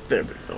There we go.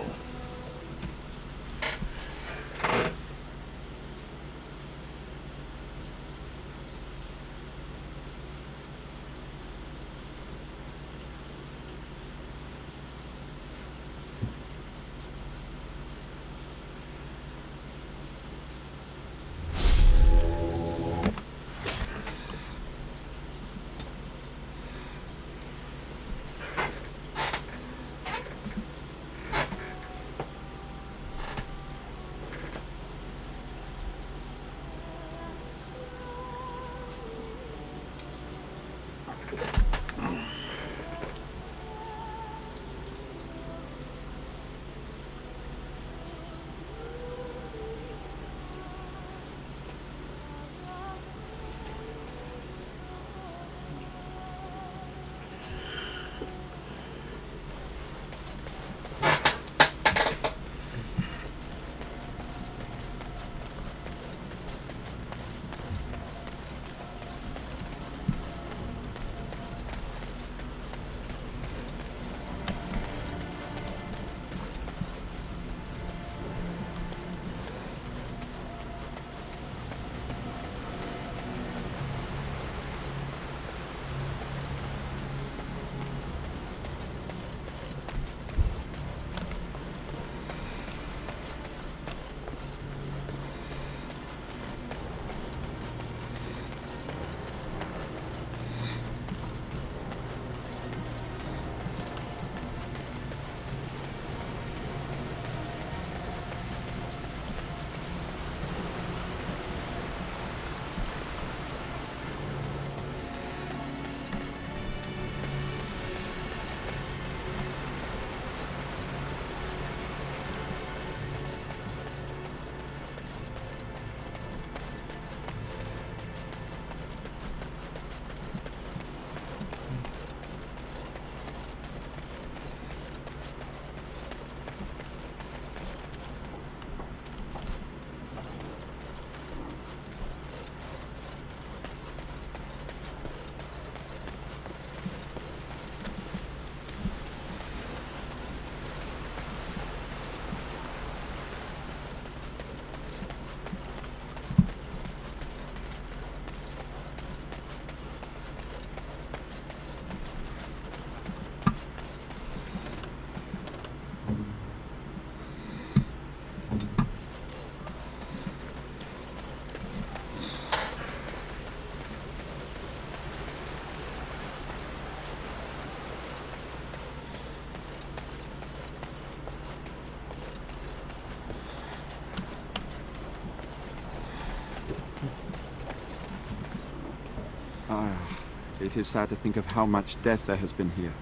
It is sad to think of how much death there has been here.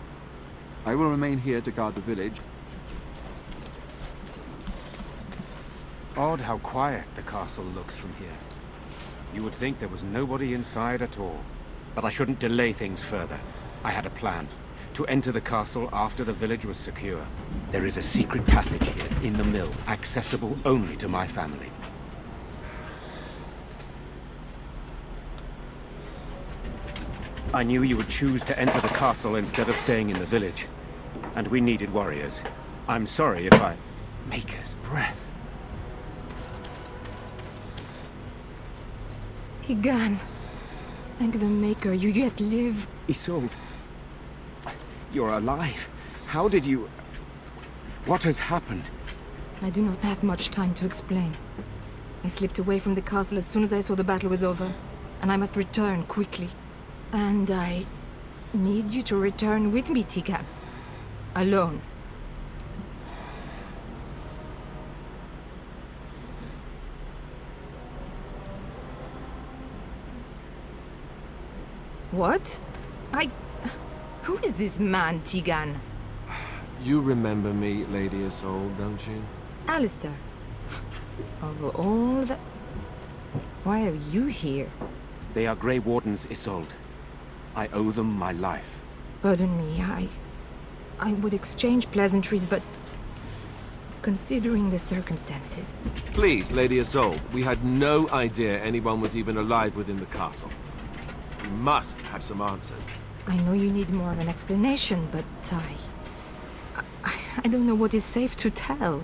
I will remain here to guard the village. Odd how quiet the castle looks from here. You would think there was nobody inside at all. But I shouldn't delay things further. I had a plan. To enter the castle after the village was secure. There is a secret passage here, in the mill, accessible only to my family. I knew you would choose to enter the castle instead of staying in the village. And we needed warriors. I'm sorry if I... Maker's breath. Tigan. Thank the Maker, you yet live. Isolde. You're alive. How did you... What has happened? I do not have much time to explain. I slipped away from the castle as soon as I saw the battle was over. And I must return quickly. And I need you to return with me, Tigan. Alone. What? Who is this man, Tigan? You remember me, Lady Isolde, don't you? Alistair. Of all the... Why are you here? They are Grey Wardens, Isolde. I owe them my life. Pardon me, I would exchange pleasantries, but... Considering the circumstances... Please, Lady Isolde, we had no idea anyone was even alive within the castle. We must have some answers. I know you need more of an explanation, but I don't know what is safe to tell.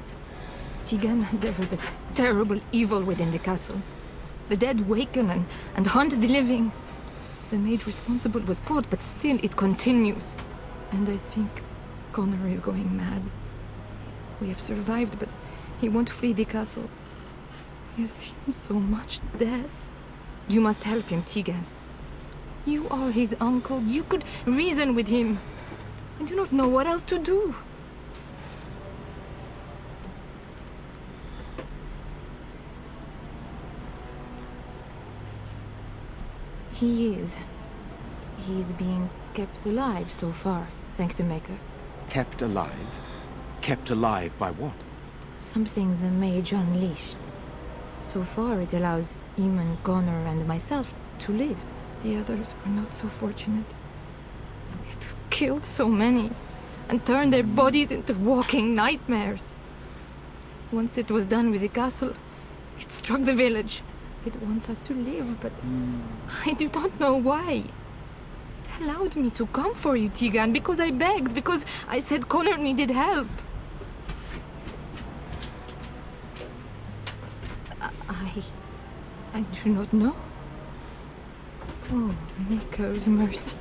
Tegan, there is a terrible evil within the castle. The dead waken and haunt the living. The maid responsible was caught, but still it continues. And I think Connor is going mad. We have survived, but he won't flee the castle. He has seen so much death. You must help him, Tegan. You are his uncle. You could reason with him. I do not know what else to do. He is. He's being kept alive so far, thank the Maker. Kept alive? Kept alive by what? Something the mage unleashed. So far it allows Eamon, Connor and myself to live. The others were not so fortunate. It killed so many and turned their bodies into walking nightmares. Once it was done with the castle, it struck the village. It wants us to live, but I do not know why. It allowed me to come for you, Tegan, because I begged, because I said Connor needed help. I do not know. Oh, Maker's mercy.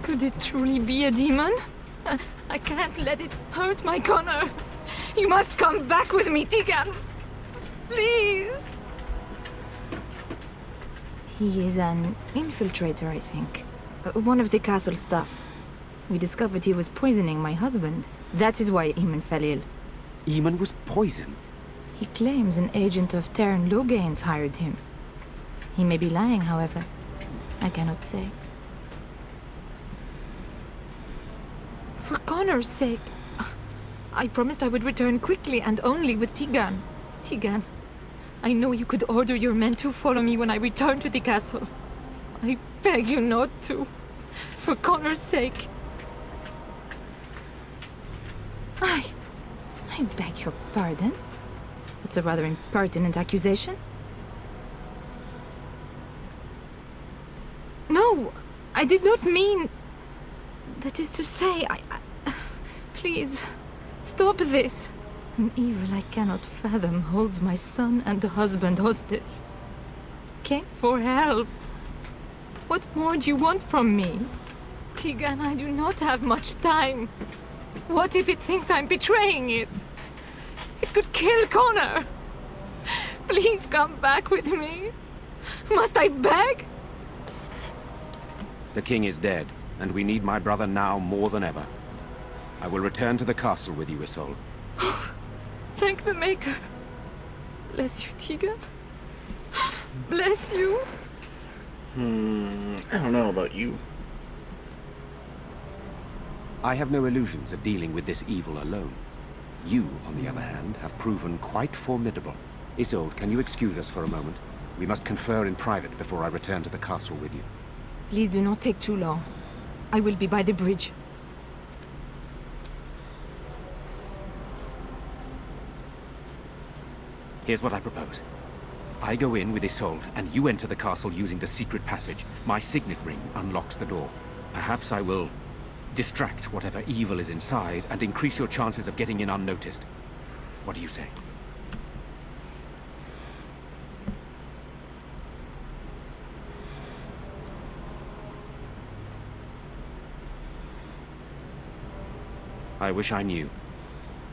Could it truly be a demon? I can't let it hurt my Connor. You must come back with me, Tegan. Please. He is an infiltrator, I think. One of the castle staff. We discovered he was poisoning my husband. That is why Eamon fell ill. Eamon was poisoned? He claims an agent of Terran Logain's hired him. He may be lying, however. I cannot say. For Connor's sake, I promised I would return quickly and only with Tegan. Tegan, I know you could order your men to follow me when I return to the castle. I beg you not to. For Connor's sake. I beg your pardon. It's a rather impertinent accusation. No, I did not mean... That is to say, Please, stop this. An evil I cannot fathom holds my son and husband hostage. Came for help. What more do you want from me? Tegan, I do not have much time. What if it thinks I'm betraying it? It could kill Connor. Please come back with me. Must I beg? The king is dead, and we need my brother now more than ever. I will return to the castle with you, Isolde. Thank the Maker. Bless you, Tegan. Bless you. I don't know about you. I have no illusions of dealing with this evil alone. You, on the other hand, have proven quite formidable. Isolde, can you excuse us for a moment? We must confer in private before I return to the castle with you. Please do not take too long. I will be by the bridge. Here's what I propose. I go in with Isolde, and you enter the castle using the secret passage. My signet ring unlocks the door. Perhaps I will distract whatever evil is inside and increase your chances of getting in unnoticed. What do you say? I wish I knew.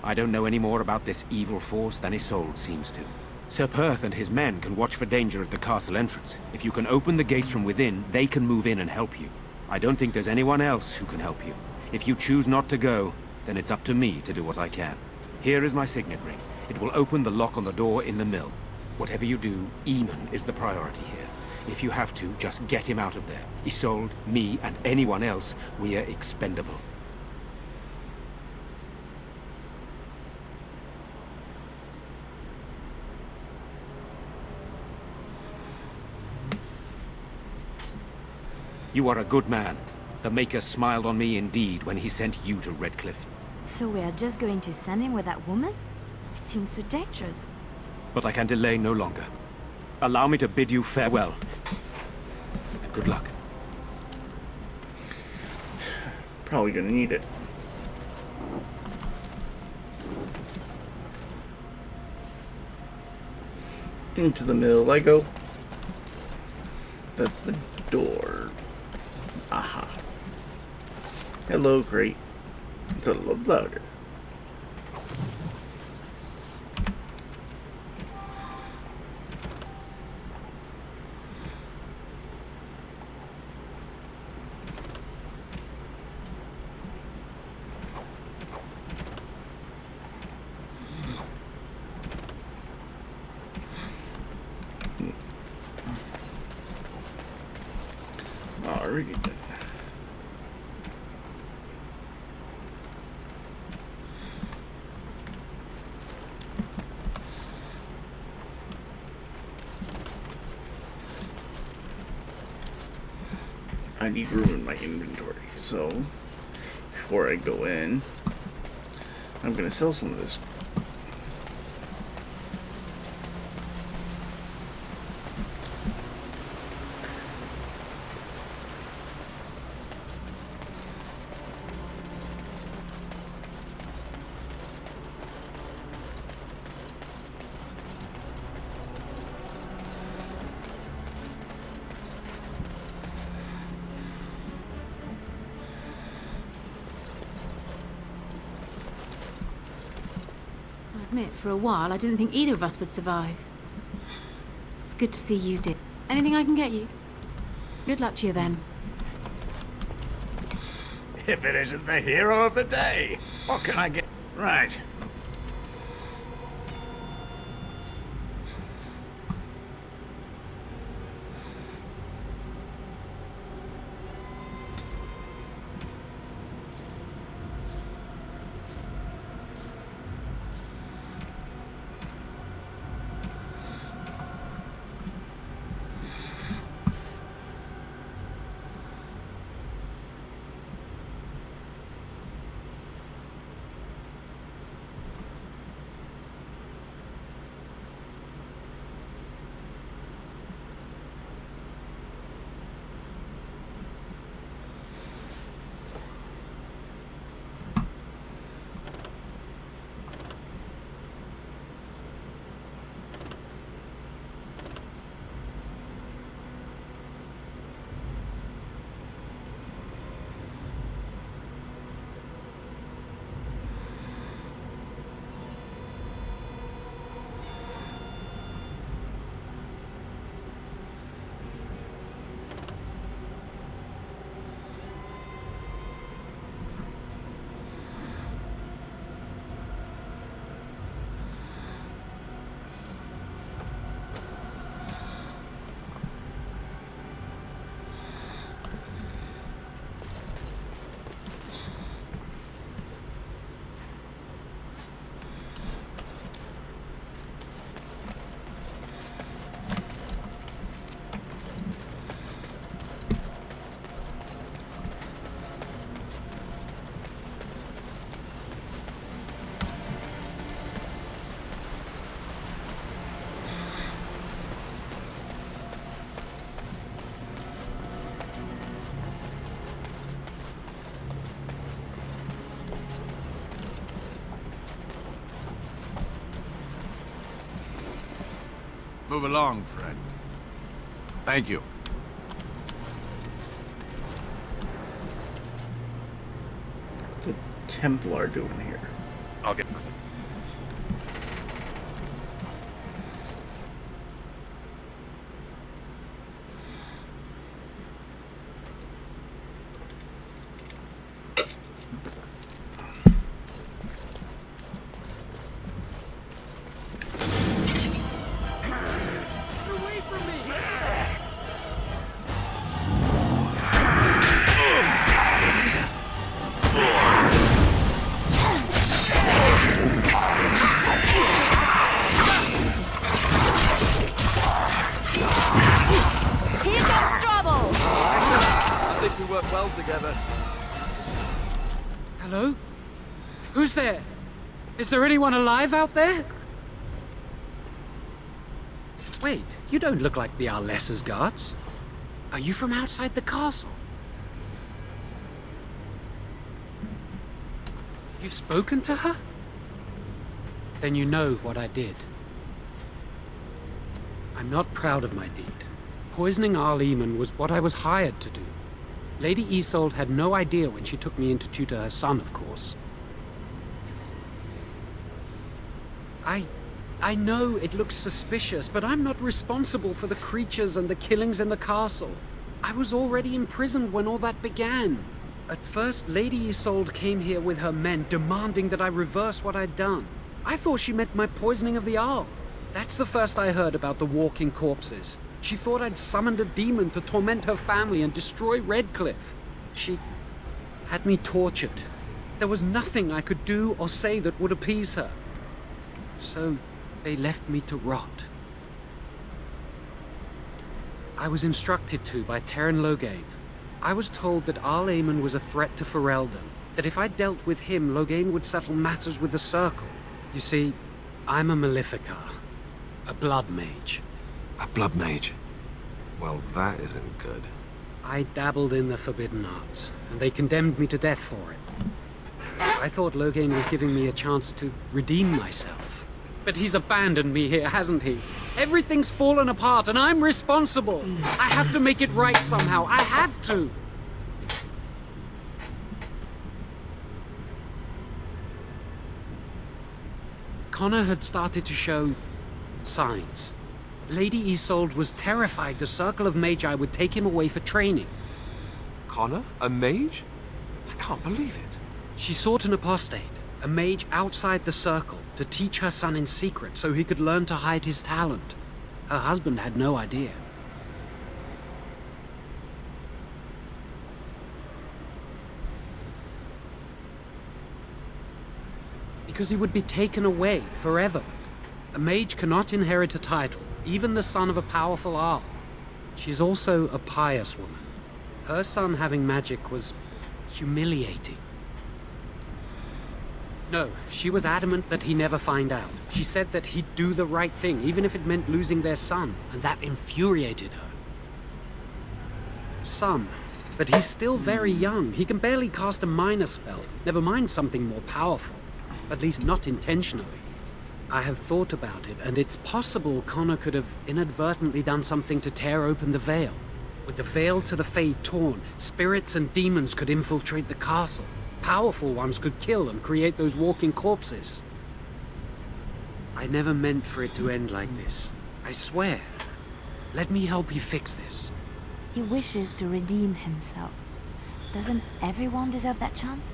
I don't know any more about this evil force than Isolde seems to. Sir Perth and his men can watch for danger at the castle entrance. If you can open the gates from within, they can move in and help you. I don't think there's anyone else who can help you. If you choose not to go, then it's up to me to do what I can. Here is my signet ring. It will open the lock on the door in the mill. Whatever you do, Eamon is the priority here. If you have to, just get him out of there. Isolde, me, and anyone else, we are expendable. You are a good man. The Maker smiled on me indeed when he sent you to Redcliffe. So we are just going to send him with that woman? It seems so dangerous. But I can delay no longer. Allow me to bid you farewell. And good luck. Probably gonna need it. Into the middle I go. That's the door. Aha. Hello, great. It's a little louder. Alrighty then. I need room in my inventory, so before I go in, I'm gonna sell some of this. I admit, for a while, I didn't think either of us would survive. It's good to see you did. Anything I can get you? Good luck to you then. If it isn't the hero of the day, what can I get? Right. Move along, friend. Thank you. What's a Templar doing here? I'll get... Hello? Who's there? Is there anyone alive out there? Wait, you don't look like the Arlessa's guards. Are you from outside the castle? You've spoken to her? Then you know what I did. I'm not proud of my deed. Poisoning Arl Eamon was what I was hired to do. Lady Isolde had no idea when she took me in to tutor her son, of course. I know it looks suspicious, but I'm not responsible for the creatures and the killings in the castle. I was already imprisoned when all that began. At first, Lady Isolde came here with her men, demanding that I reverse what I'd done. I thought she meant my poisoning of the Arl. That's the first I heard about the walking corpses. She thought I'd summoned a demon to torment her family and destroy Redcliffe. She had me tortured. There was nothing I could do or say that would appease her. So they left me to rot. I was instructed to by Terran Loghain. I was told that Arl Eamon was a threat to Ferelden, that if I dealt with him, Loghain would settle matters with the Circle. You see, I'm a Maleficar, a blood mage. A blood mage? Well, that isn't good. I dabbled in the forbidden arts, and they condemned me to death for it. I thought Loghain was giving me a chance to redeem myself. But he's abandoned me here, hasn't he? Everything's fallen apart, and I'm responsible. I have to make it right somehow. I have to. Connor had started to show signs. Lady Isolde was terrified the Circle of Magi would take him away for training. Connor? A mage? I can't believe it. She sought an apostate, a mage outside the Circle, to teach her son in secret so he could learn to hide his talent. Her husband had no idea. Because he would be taken away forever. A mage cannot inherit a title, even the son of a powerful Arl. She's also a pious woman. Her son having magic was humiliating. No, she was adamant that he never find out. She said that he'd do the right thing, even if it meant losing their son, and that infuriated her. Some, but he's still very young. He can barely cast a minor spell, never mind something more powerful. At least not intentionally. I have thought about it, and it's possible Connor could have inadvertently done something to tear open the veil. With the veil to the Fade torn, spirits and demons could infiltrate the castle. Powerful ones could kill and create those walking corpses. I never meant for it to end like this. I swear. Let me help you fix this. He wishes to redeem himself. Doesn't everyone deserve that chance?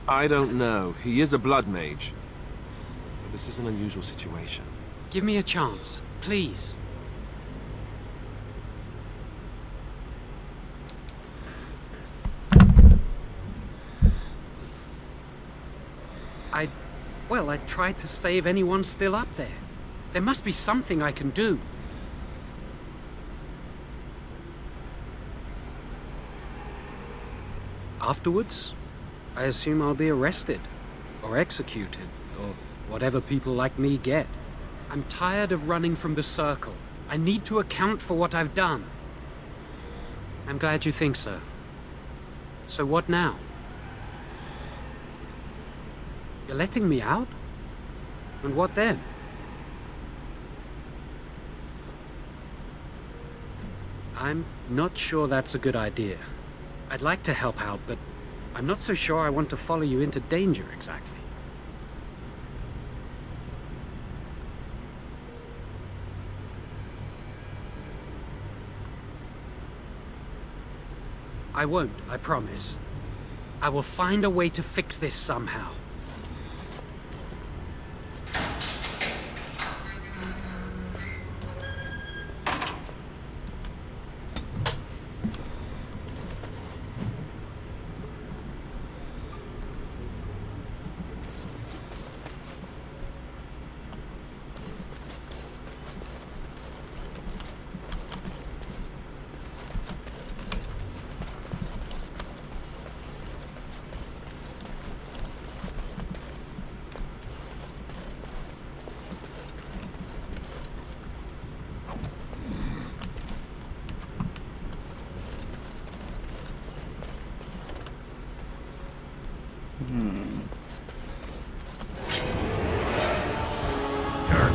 I don't know. He is a blood mage. But this is an unusual situation. Give me a chance, please. I tried to save anyone still up there. There must be something I can do. Afterwards, I assume I'll be arrested, or executed, or whatever people like me get. I'm tired of running from the Circle. I need to account for what I've done. I'm glad you think so. So what now? You're letting me out? And what then? I'm not sure that's a good idea. I'd like to help out, but I'm not so sure I want to follow you into danger exactly. I won't, I promise. I will find a way to fix this somehow.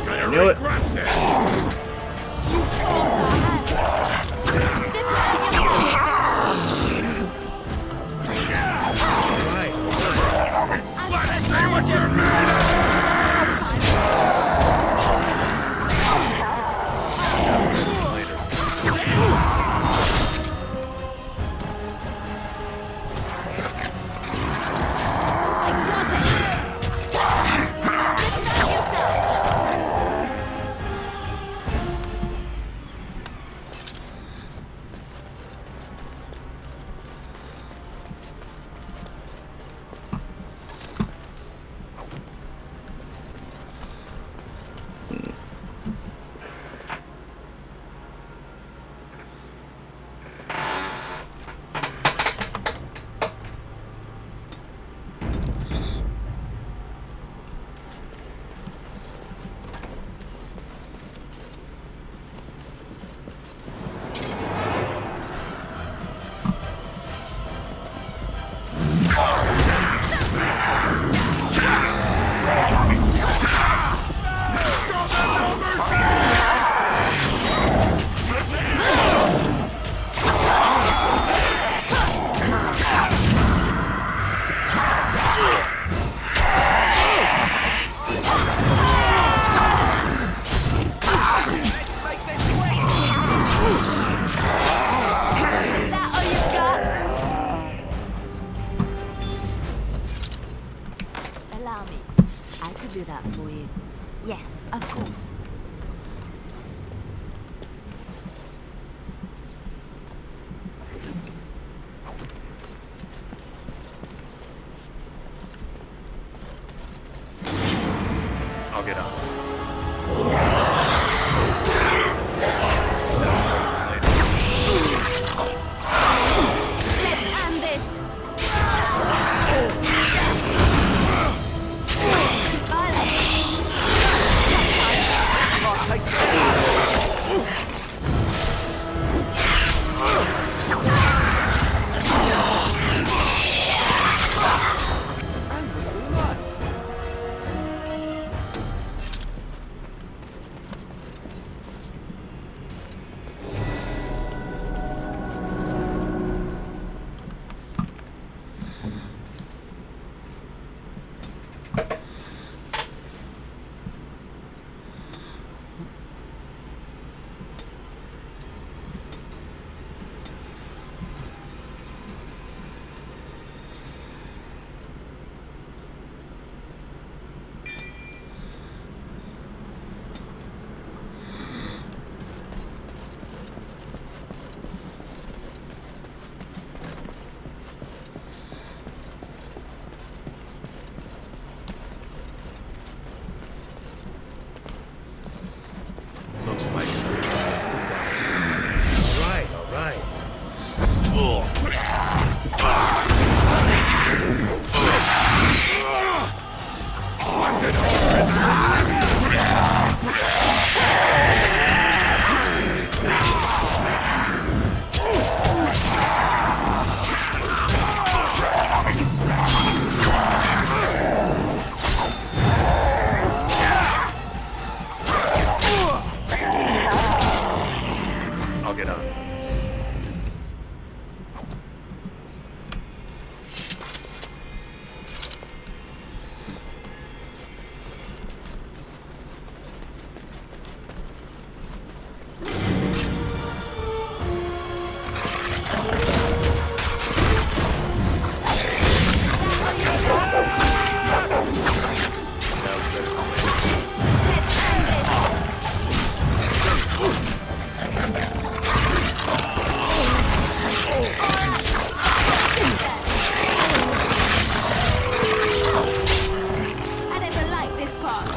I knew it. I'll get on. I never liked this part.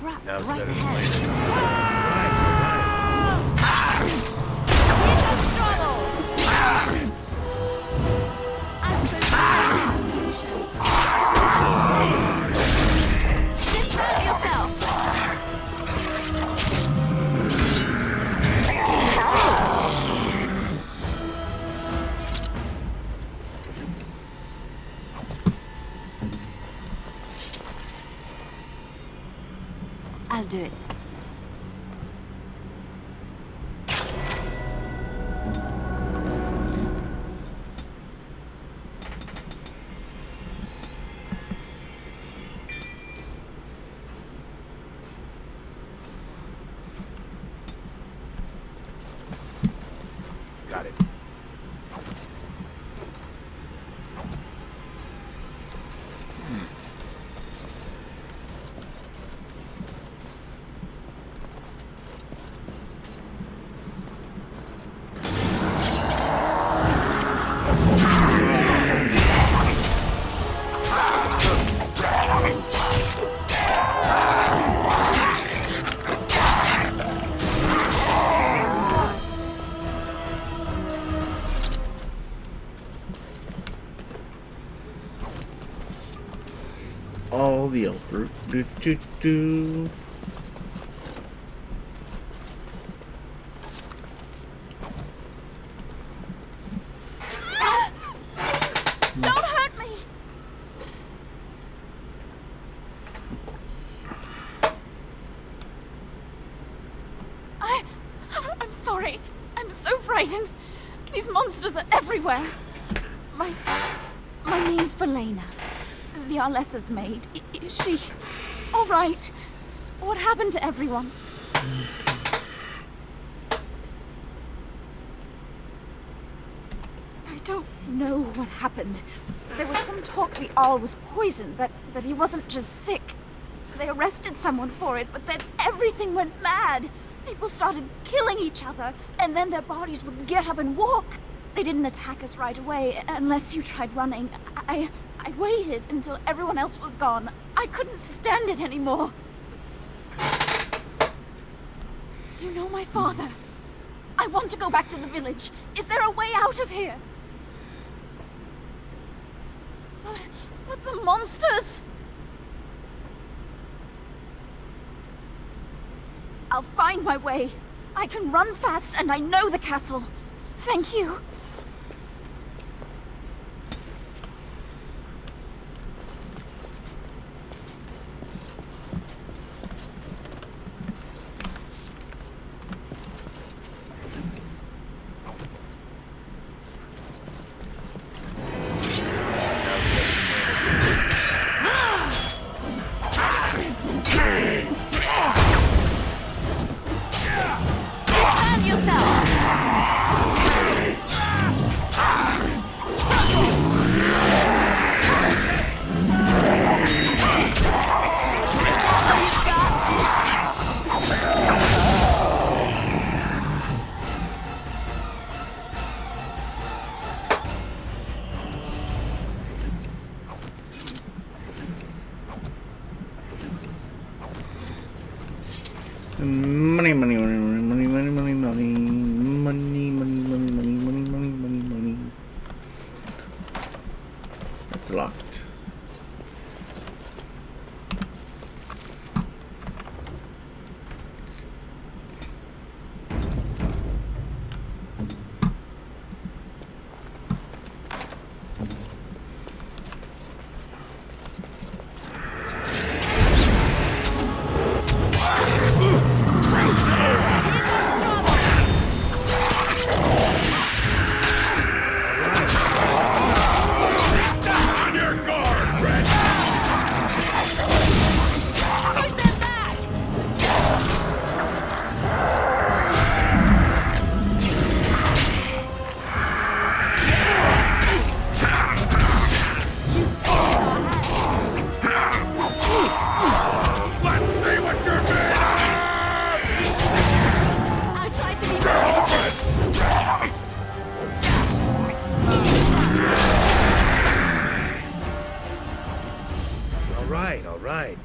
Trap Now's right better than ahead. later. Here's the struggle. I'm so sorry. Dismount yourself. I'll do it. Got it. All the elf root. Do, do, do. Don't hurt me! Raiden. These monsters are everywhere. My name's Valena. The Arlessa's maid. Is she all right? What happened to everyone? I don't know what happened. There was some talk the Arl was poisoned, that he wasn't just sick. They arrested someone for it, but then everything went mad. People started killing each other, and then their bodies would get up and walk. They didn't attack us right away, unless you tried running. I waited until everyone else was gone. I couldn't stand it anymore. You know my father. I want to go back to the village. Is there a way out of here? But the monsters! I'll find my way. I can run fast and I know the castle. Thank you. Money, money, money, money, money, money, money, money, money, money, money, money, money, money, money, money. It's locked. All right.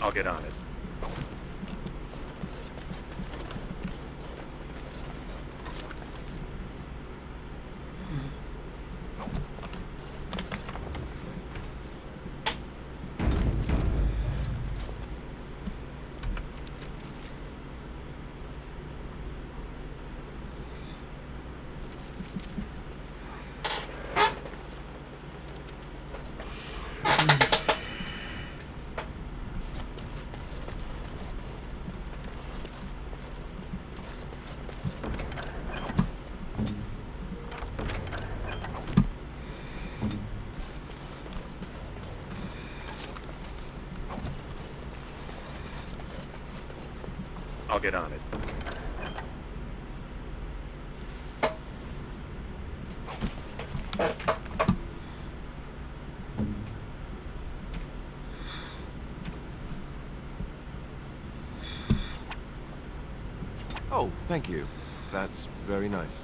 I'll get on it. I'll get on it. Oh, thank you. That's very nice.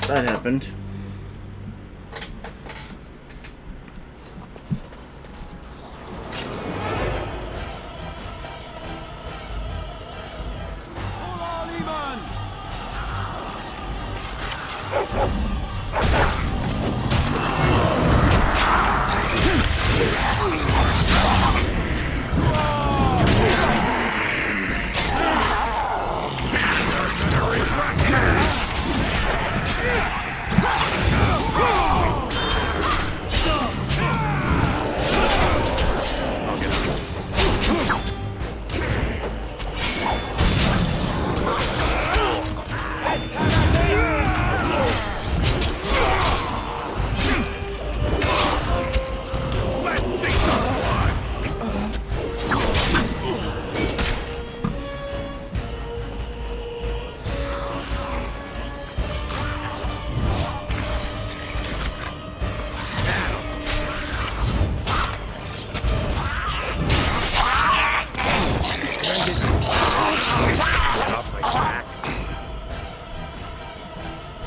That happened.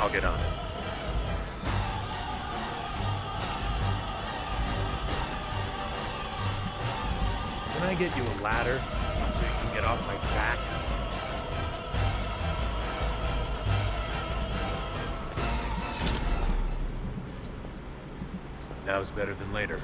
I'll get on it. Can I get you a ladder so you can get off my back? Now's better than later.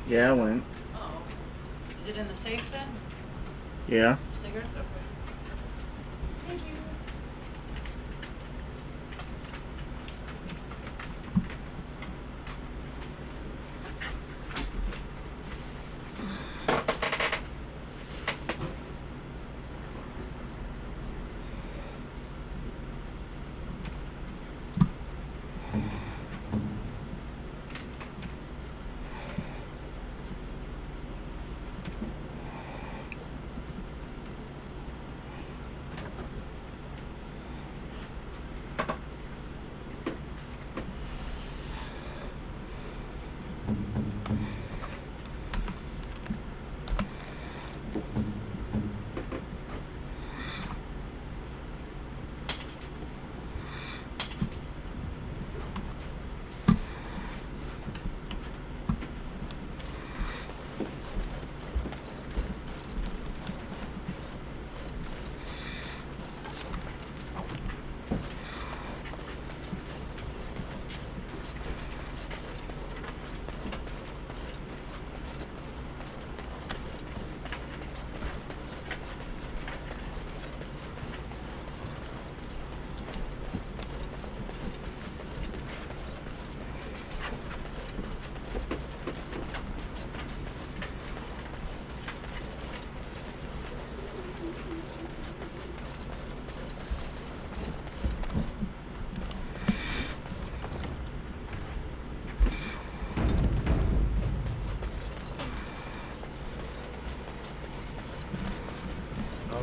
Yeah, I went. Oh. Is it in the safe then? Yeah. Cigarettes? Okay. Thank you.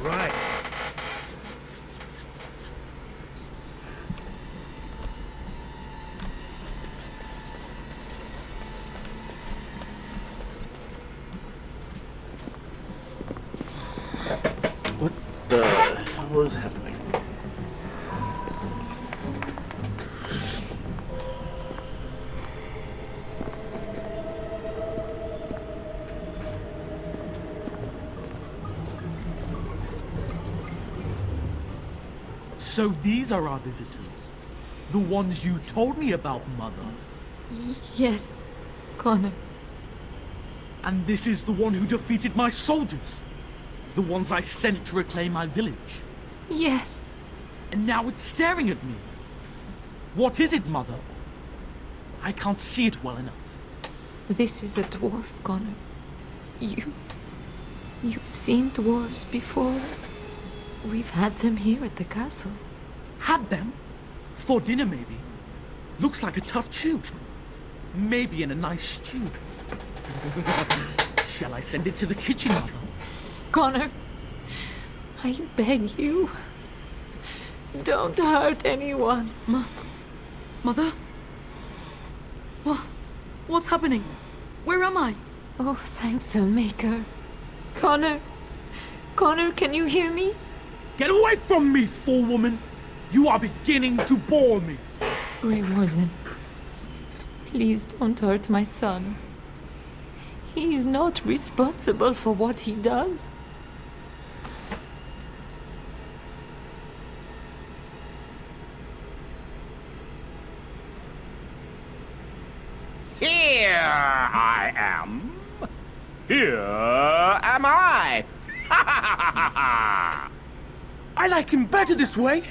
All right. What the hell is happening? So these are our visitors. The ones you told me about, Mother. Yes, Connor. And this is the one who defeated my soldiers. The ones I sent to reclaim my village. Yes. And now it's staring at me. What is it, Mother? I can't see it well enough. This is a dwarf, Connor. You've seen dwarves before. We've had them here at the castle. Had them? For dinner, maybe. Looks like a tough chew. Maybe in a nice stew. Shall I send it to the kitchen, Mother? Connor, I beg you. Don't hurt anyone. Mother? What's happening? Where am I? Oh, thank the Maker. Connor, can you hear me? Get away from me, fool woman! You are beginning to bore me. Grey Warden, please don't hurt my son. He is not responsible for what he does. Here I am. Here am I. I like him better this way.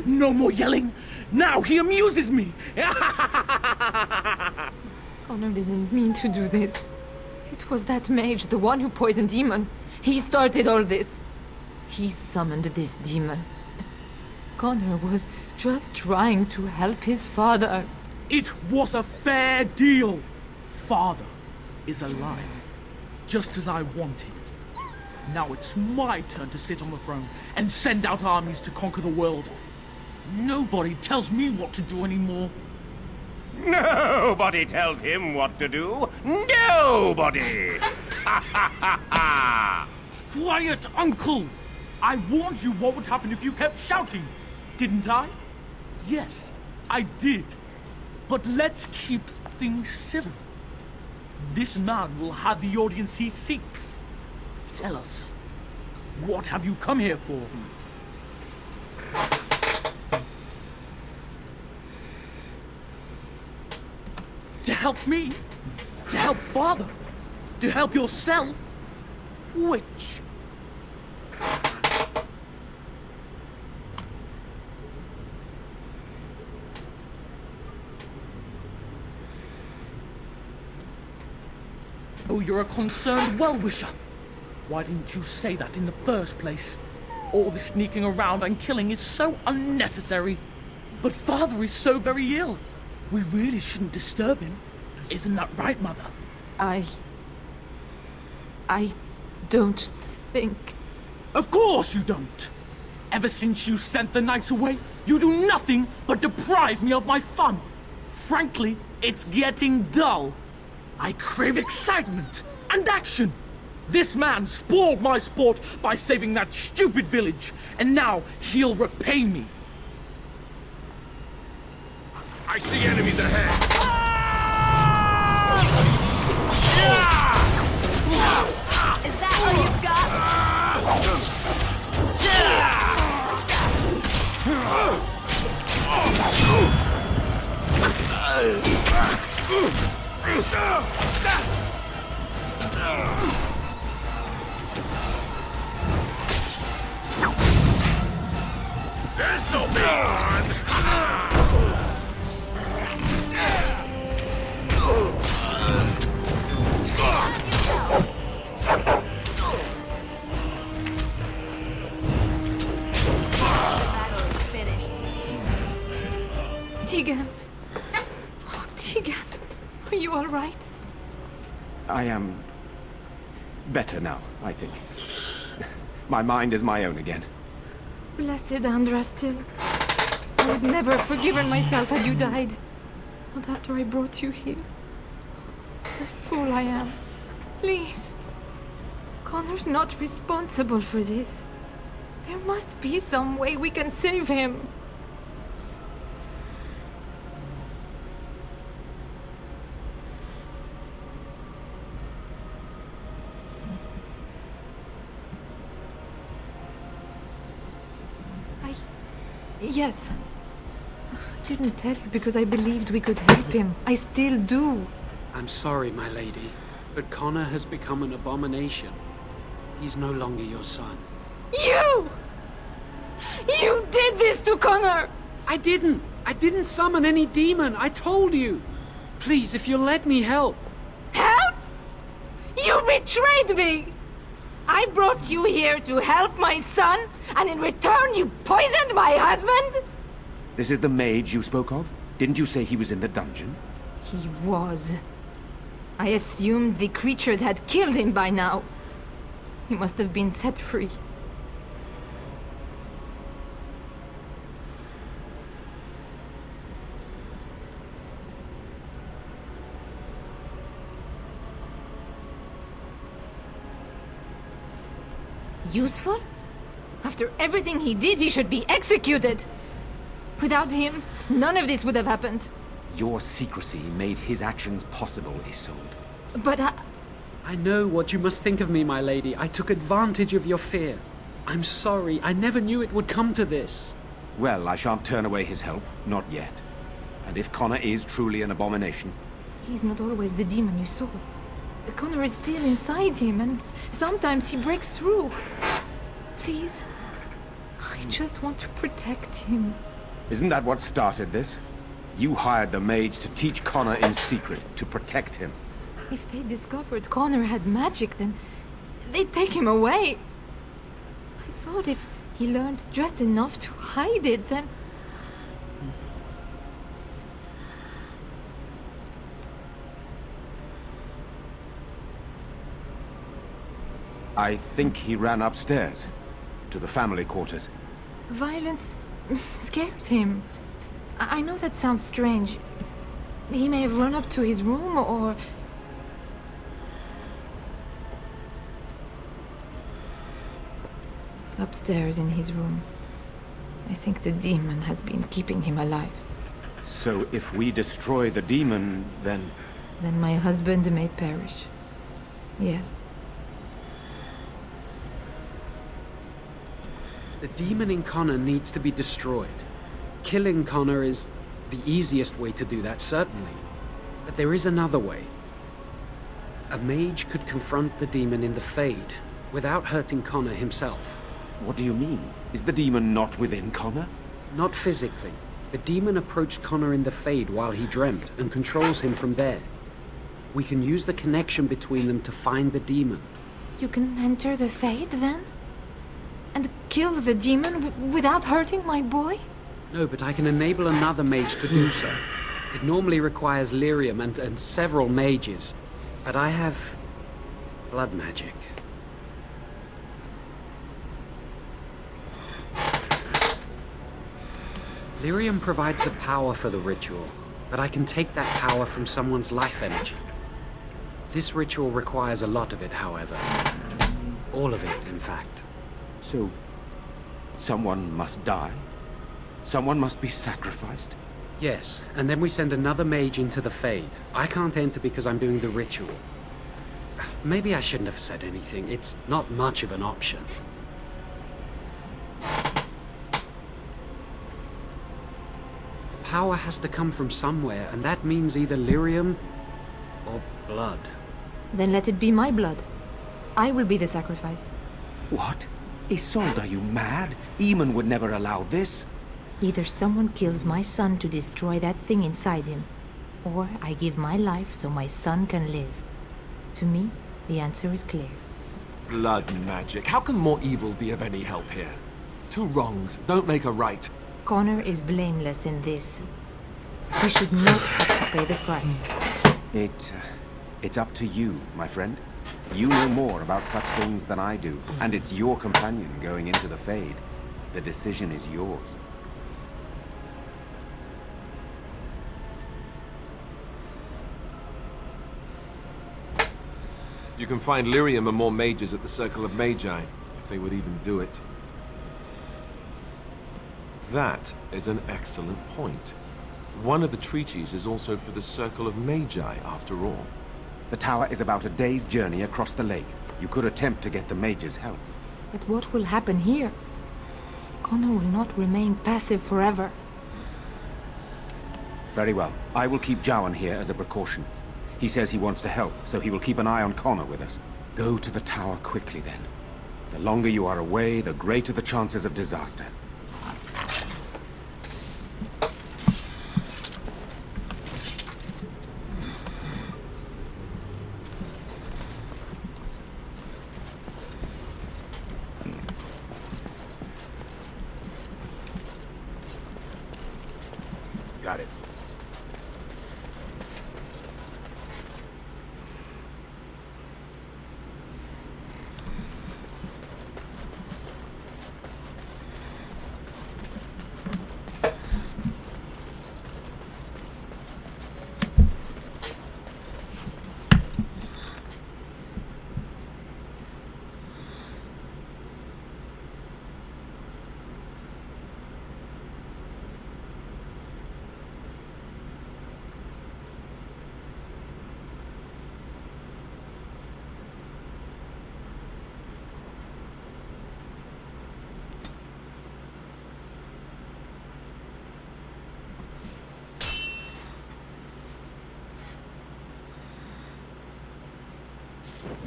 No more yelling. Now he amuses me. Connor didn't mean to do this. It was that mage, the one who poisoned Demon. He started all this. He summoned this demon. Connor was just trying to help his father. It was a fair deal. Father is alive, just as I wanted. Now it's my turn to sit on the throne and send out armies to conquer the world. Nobody tells me what to do anymore. Nobody tells him what to do. Nobody! Ha ha ha ha! Quiet, Uncle! I warned you what would happen if you kept shouting, didn't I? Yes, I did. But let's keep things civil. This man will have the audience he seeks. Tell us, what have you come here for? To help me? To help Father? To help yourself? Which? Oh, you're a concerned well-wisher. Why didn't you say that in the first place? All the sneaking around and killing is so unnecessary. But Father is so very ill. We really shouldn't disturb him. Isn't that right, Mother? I don't think... Of course you don't! Ever since you sent the knights away, you do nothing but deprive me of my fun. Frankly, it's getting dull. I crave excitement and action. This man spoiled my sport by saving that stupid village, and now he'll repay me. I see enemies ahead. Is that all you've This'll be fun! Tegan! Oh, Tegan! Are you all right? I am better now, I think. My mind is my own again. Blessed Andraste. I would never have forgiven myself had you died. Not after I brought you here. The fool I am. Please. Connor's not responsible for this. There must be some way we can save him. Yes. I didn't tell you because I believed we could help him. I still do. I'm sorry, my lady, but Connor has become an abomination. He's no longer your son. You! You did this to Connor! I didn't! I didn't summon any demon! I told you! Please, if you'll let me help. Help? You betrayed me! I brought you here to help my son, and in return you poisoned my husband? This is the mage you spoke of? Didn't you say he was in the dungeon? He was. I assumed the creatures had killed him by now. He must have been set free. Useful? After everything he did, he should be executed! Without him, none of this would have happened. Your secrecy made his actions possible, Isolde. But I know what you must think of me, my lady. I took advantage of your fear. I'm sorry. I never knew it would come to this. Well, I shan't turn away his help. Not yet. And if Connor is truly an abomination... He's not always the demon you saw. Connor is still inside him, and sometimes he breaks through. Please. I just want to protect him. Isn't that what started this? You hired the mage to teach Connor in secret, to protect him. If they discovered Connor had magic, then they'd take him away. I thought if he learned just enough to hide it, then... I think he ran upstairs, to the family quarters. Violence scares him. I know that sounds strange. He may have run up to his room, or... Upstairs in his room. I think the demon has been keeping him alive. So if we destroy the demon, then... Then my husband may perish. Yes. The demon in Connor needs to be destroyed. Killing Connor is the easiest way to do that, certainly. But there is another way. A mage could confront the demon in the Fade, without hurting Connor himself. What do you mean? Is the demon not within Connor? Not physically. The demon approached Connor in the Fade while he dreamt, and controls him from there. We can use the connection between them to find the demon. You can enter the Fade, then? And kill the demon without hurting my boy? No, but I can enable another mage to do so. It normally requires lyrium and several mages. But I have... blood magic. Lyrium provides the power for the ritual, but I can take that power from someone's life energy. This ritual requires a lot of it, however. All of it, in fact. So, someone must die? Someone must be sacrificed? Yes, and then we send another mage into the Fade. I can't enter because I'm doing the ritual. Maybe I shouldn't have said anything. It's not much of an option. Power has to come from somewhere, and that means either lyrium or blood. Then let it be my blood. I will be the sacrifice. What? Isolde, are you mad? Eamon would never allow this. Either someone kills my son to destroy that thing inside him, or I give my life so my son can live. To me, the answer is clear. Blood magic. How can more evil be of any help here? Two wrongs don't make a right. Connor is blameless in this. We should not have to pay the price. It's up to you, my friend. You know more about such things than I do, and it's your companion going into the Fade. The decision is yours. You can find lyrium and more mages at the Circle of Magi, if they would even do it. That is an excellent point. One of the treaties is also for the Circle of Magi, after all. The tower is about a day's journey across the lake. You could attempt to get the mage's help. But what will happen here? Connor will not remain passive forever. Very well. I will keep Jowan here as a precaution. He says he wants to help, so he will keep an eye on Connor with us. Go to the tower quickly, then. The longer you are away, the greater the chances of disaster. Got it.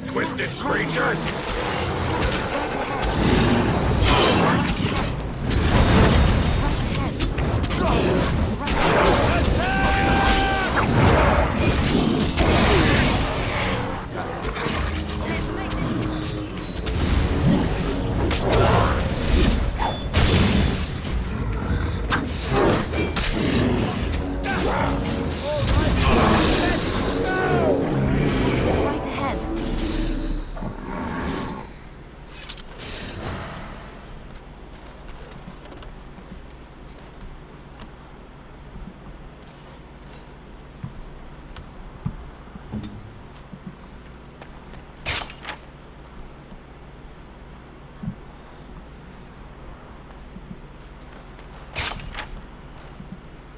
Twisted creatures!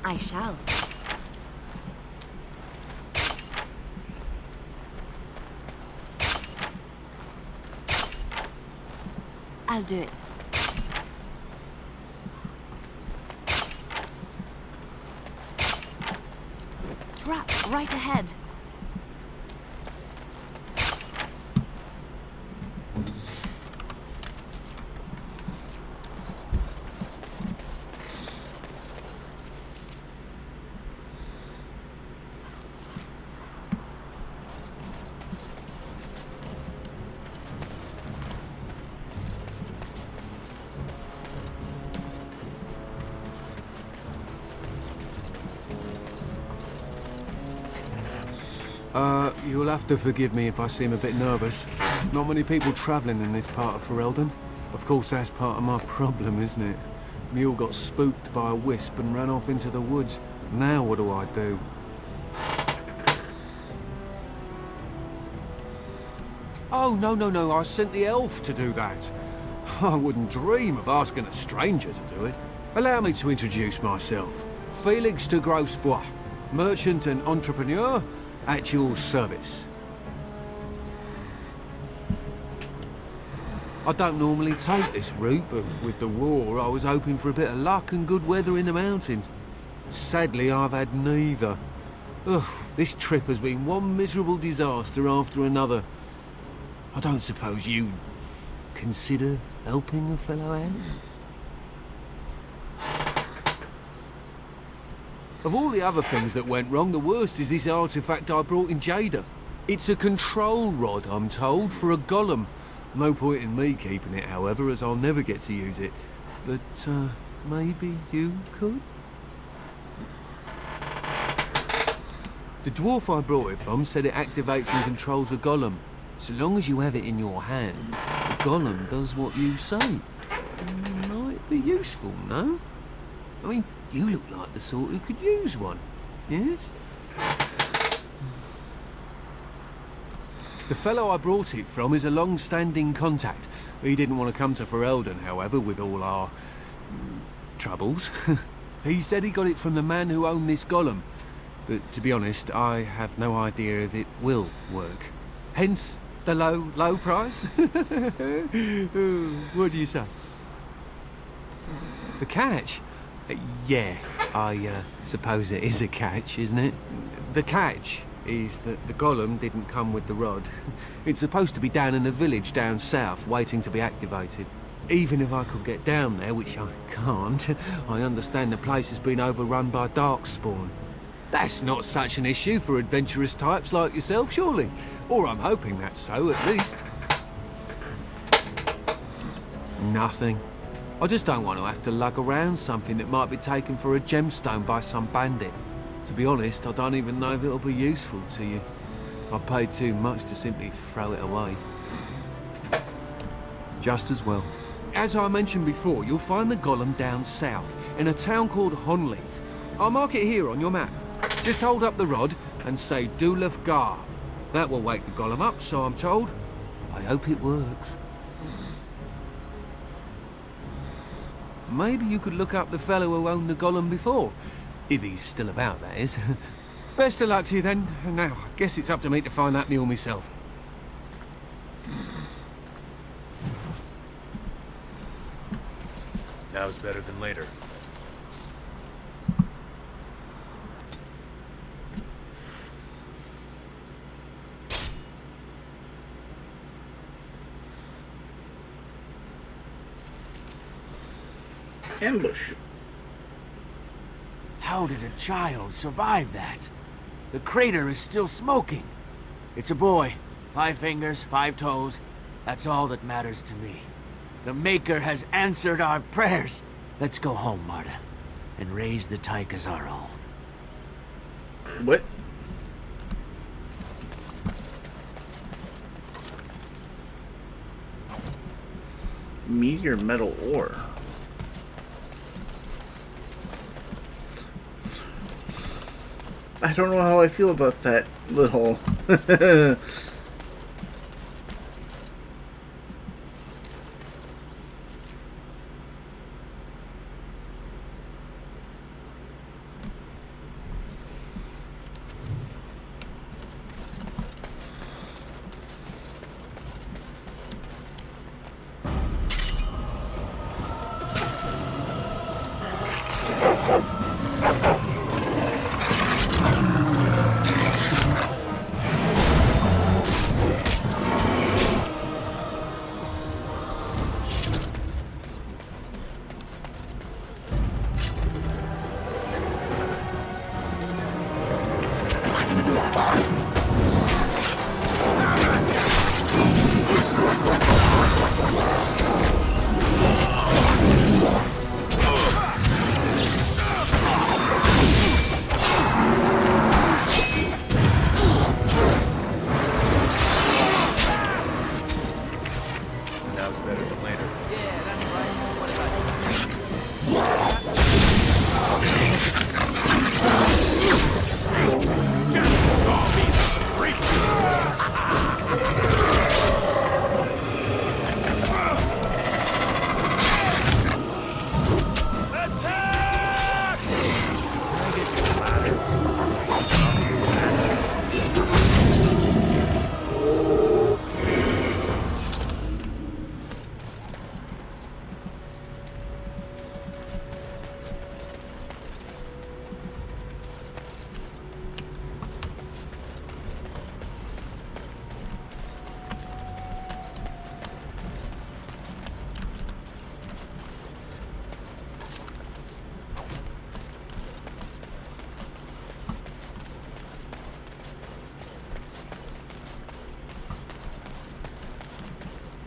I shall. I'll do it. Trap right ahead. You'll have to forgive me if I seem a bit nervous. Not many people travelling in this part of Ferelden. Of course, that's part of my problem, isn't it? Mule got spooked by a wisp and ran off into the woods. Now what do I do? Oh, no, I sent the elf to do that. I wouldn't dream of asking a stranger to do it. Allow me to introduce myself. Felix de Grosbois, merchant and entrepreneur, at your service. I don't normally take this route, but with the war, I was hoping for a bit of luck and good weather in the mountains. Sadly, I've had neither. Ugh, this trip has been one miserable disaster after another. I don't suppose you consider helping a fellow out? Of all the other things that went wrong, the worst is this artifact I brought in Jada. It's a control rod, I'm told, for a golem. No point in me keeping it, however, as I'll never get to use it. But, maybe you could? The dwarf I brought it from said it activates and controls a golem. So long as you have it in your hand, the golem does what you say. Might be useful, no? I mean, you look like the sort who could use one, yes? The fellow I brought it from is a long-standing contact. He didn't want to come to Ferelden, however, with all our... troubles. He said he got it from the man who owned this golem. But to be honest, I have no idea if it will work. Hence the low price. What do you say? The catch? Yeah, I suppose it is a catch, isn't it? The catch is that the golem didn't come with the rod. It's supposed to be down in a village down south, waiting to be activated. Even if I could get down there, which I can't, I understand the place has been overrun by darkspawn. That's not such an issue for adventurous types like yourself, surely? Or I'm hoping that's so, at least. Nothing. I just don't want to have to lug around something that might be taken for a gemstone by some bandit. To be honest, I don't even know if it'll be useful to you. I paid too much to simply throw it away. Just as well. As I mentioned before, you'll find the golem down south, in a town called Honleith. I'll mark it here on your map. Just hold up the rod and say Dulaf Gar. That will wake the golem up, so I'm told. I hope it works. Maybe you could look up the fellow who owned the golem before. If he's still about, that is. Best of luck to you then. Now, I guess it's up to me to find that mule myself. Now's better than later. Ambush. How did a child survive that? The crater is still smoking. It's a boy. 5 fingers, 5 toes. That's all that matters to me. The Maker has answered our prayers. Let's go home, Marta, and raise the tyke as our own. What? Meteor metal ore. I don't know how I feel about that little...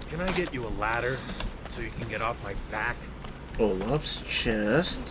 Can I get you a ladder so you can get off my back? Olaf's chest.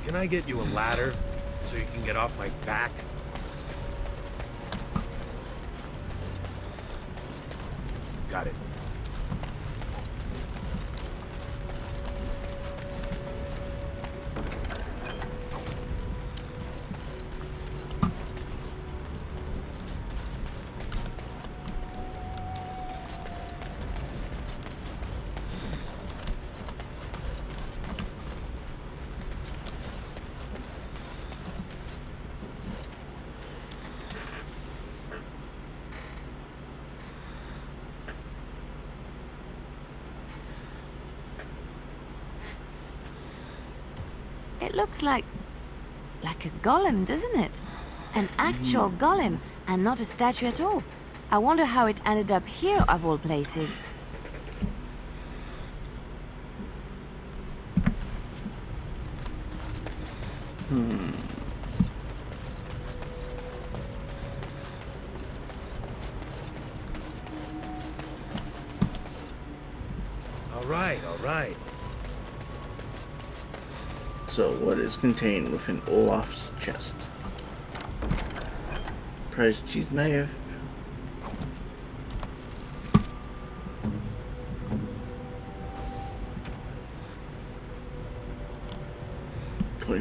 Can I get you a ladder so you can get off my back? Got it. It looks like a golem, doesn't it? An actual golem, and not a statue at all. I wonder how it ended up here, of all places. All right. So, what is contained within Olaf's chest? Prized cheese knife.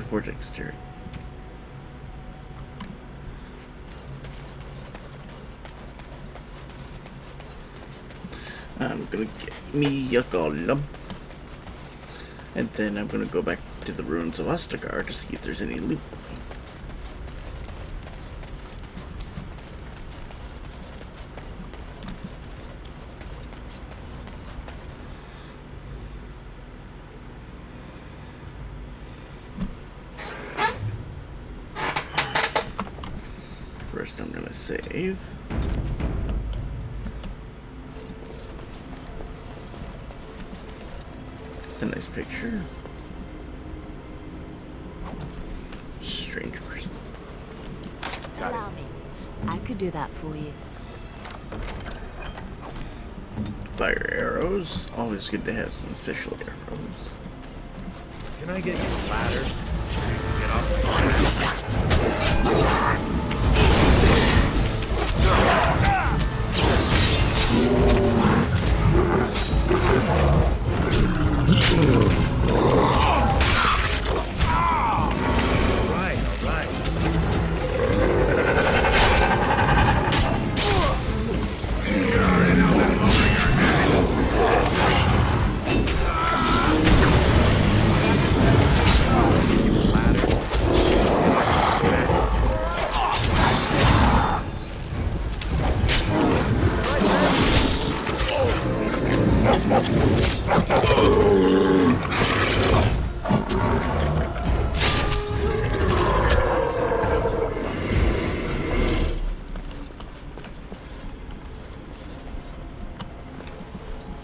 Dexterity. I'm gonna get me a golem. And then I'm gonna go back to the ruins of Ostagar to see if there's any loot. First I'm gonna save. It's a nice picture. Strange person. Allow me. I could do that for you. Fire arrows. Always good to have some special arrows. Can I get you a ladder so you can get off the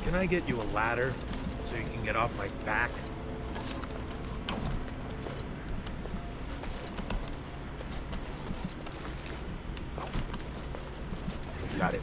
Can I get you a ladder so you can get off my back? Got it.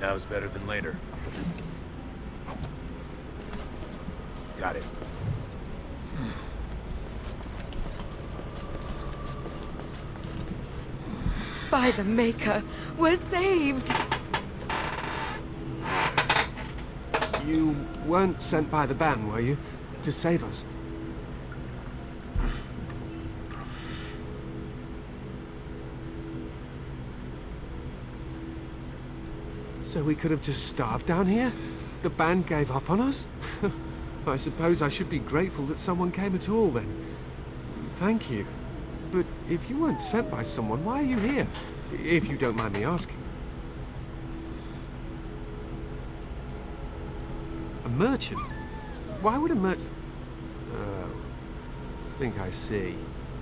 Now's better than later. Got it. By the Maker, we're saved! You weren't sent by the ban, were you? To save us? So we could have just starved down here? The band gave up on us? I suppose I should be grateful that someone came at all, then. Thank you. But if you weren't sent by someone, why are you here? If you don't mind me asking. A merchant? Why would a merchant... Oh. I think I see.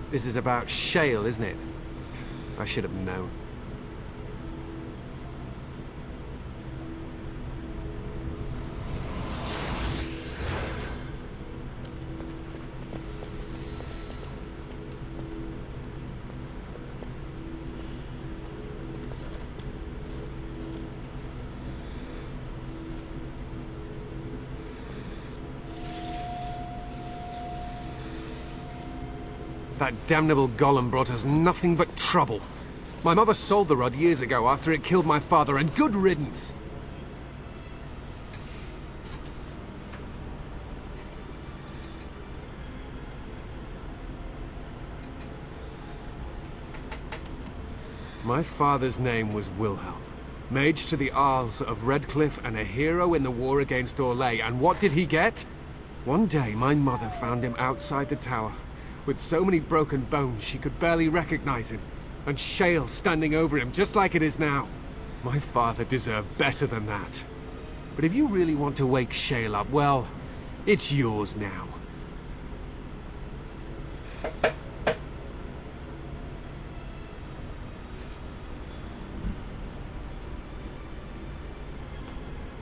This is about shale, isn't it? I should have known. That damnable golem brought us nothing but trouble. My mother sold the rod years ago after it killed my father, and good riddance! My father's name was Wilhelm, mage to the Arls of Redcliffe and a hero in the war against Orlais, and what did he get? One day my mother found him outside the tower, with so many broken bones she could barely recognize him, and shale standing over him just like it is now. My father deserved better than that. But if you really want to wake shale up, well, it's yours now.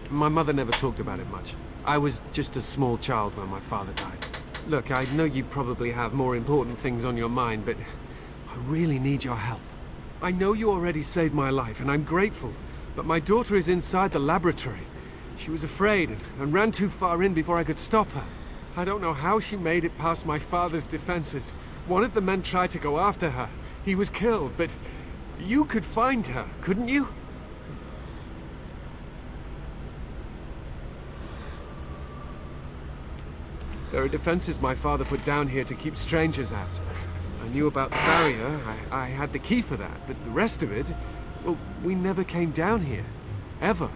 My mother never talked about it much. I was just a small child when my father died. Look, I know you probably have more important things on your mind, but I really need your help. I know you already saved my life, and I'm grateful, but my daughter is inside the laboratory. She was afraid and ran too far in before I could stop her. I don't know how she made it past my father's defenses. One of the men tried to go after her. He was killed, but you could find her, couldn't you? There are defenses my father put down here to keep strangers out. I knew about the barrier, I had the key for that, but the rest of it, well, we never came down here. Ever.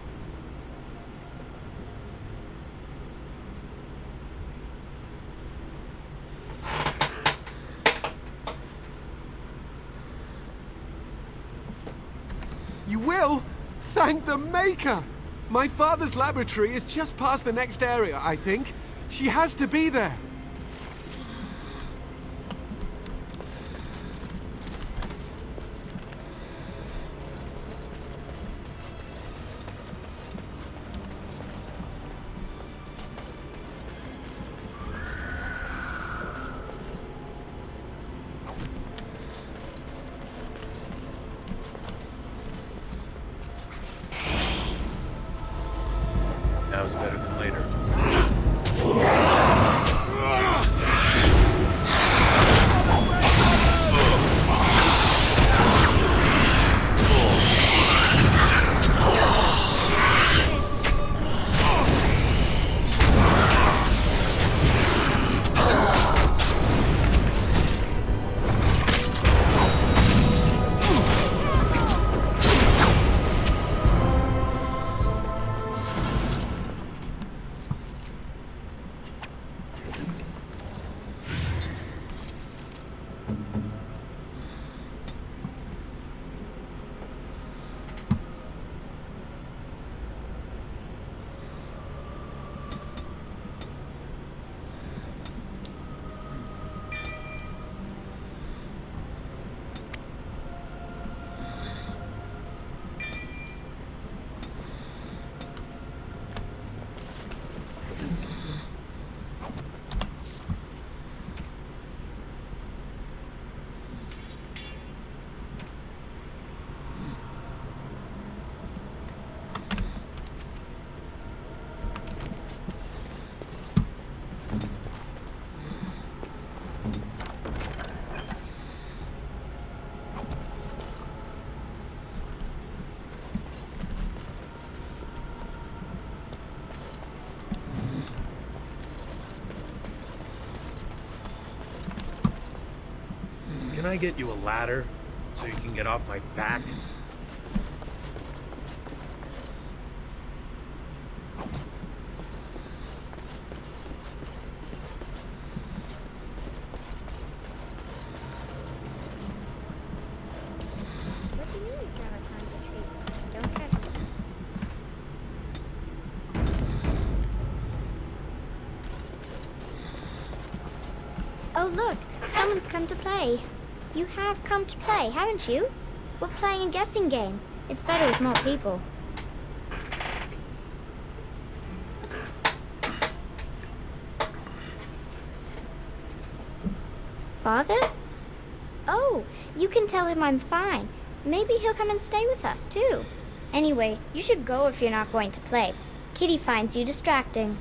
You will? Thank the Maker! My father's laboratory is just past the next area, I think. She has to be there. Now's better than later. Can I get you a ladder so you can get off my back? Oh look, someone's come to play. You have come to play, haven't you? We're playing a guessing game. It's better with more people. Father? Oh, you can tell him I'm fine. Maybe he'll come and stay with us, too. Anyway, you should go if you're not going to play. Kitty finds you distracting.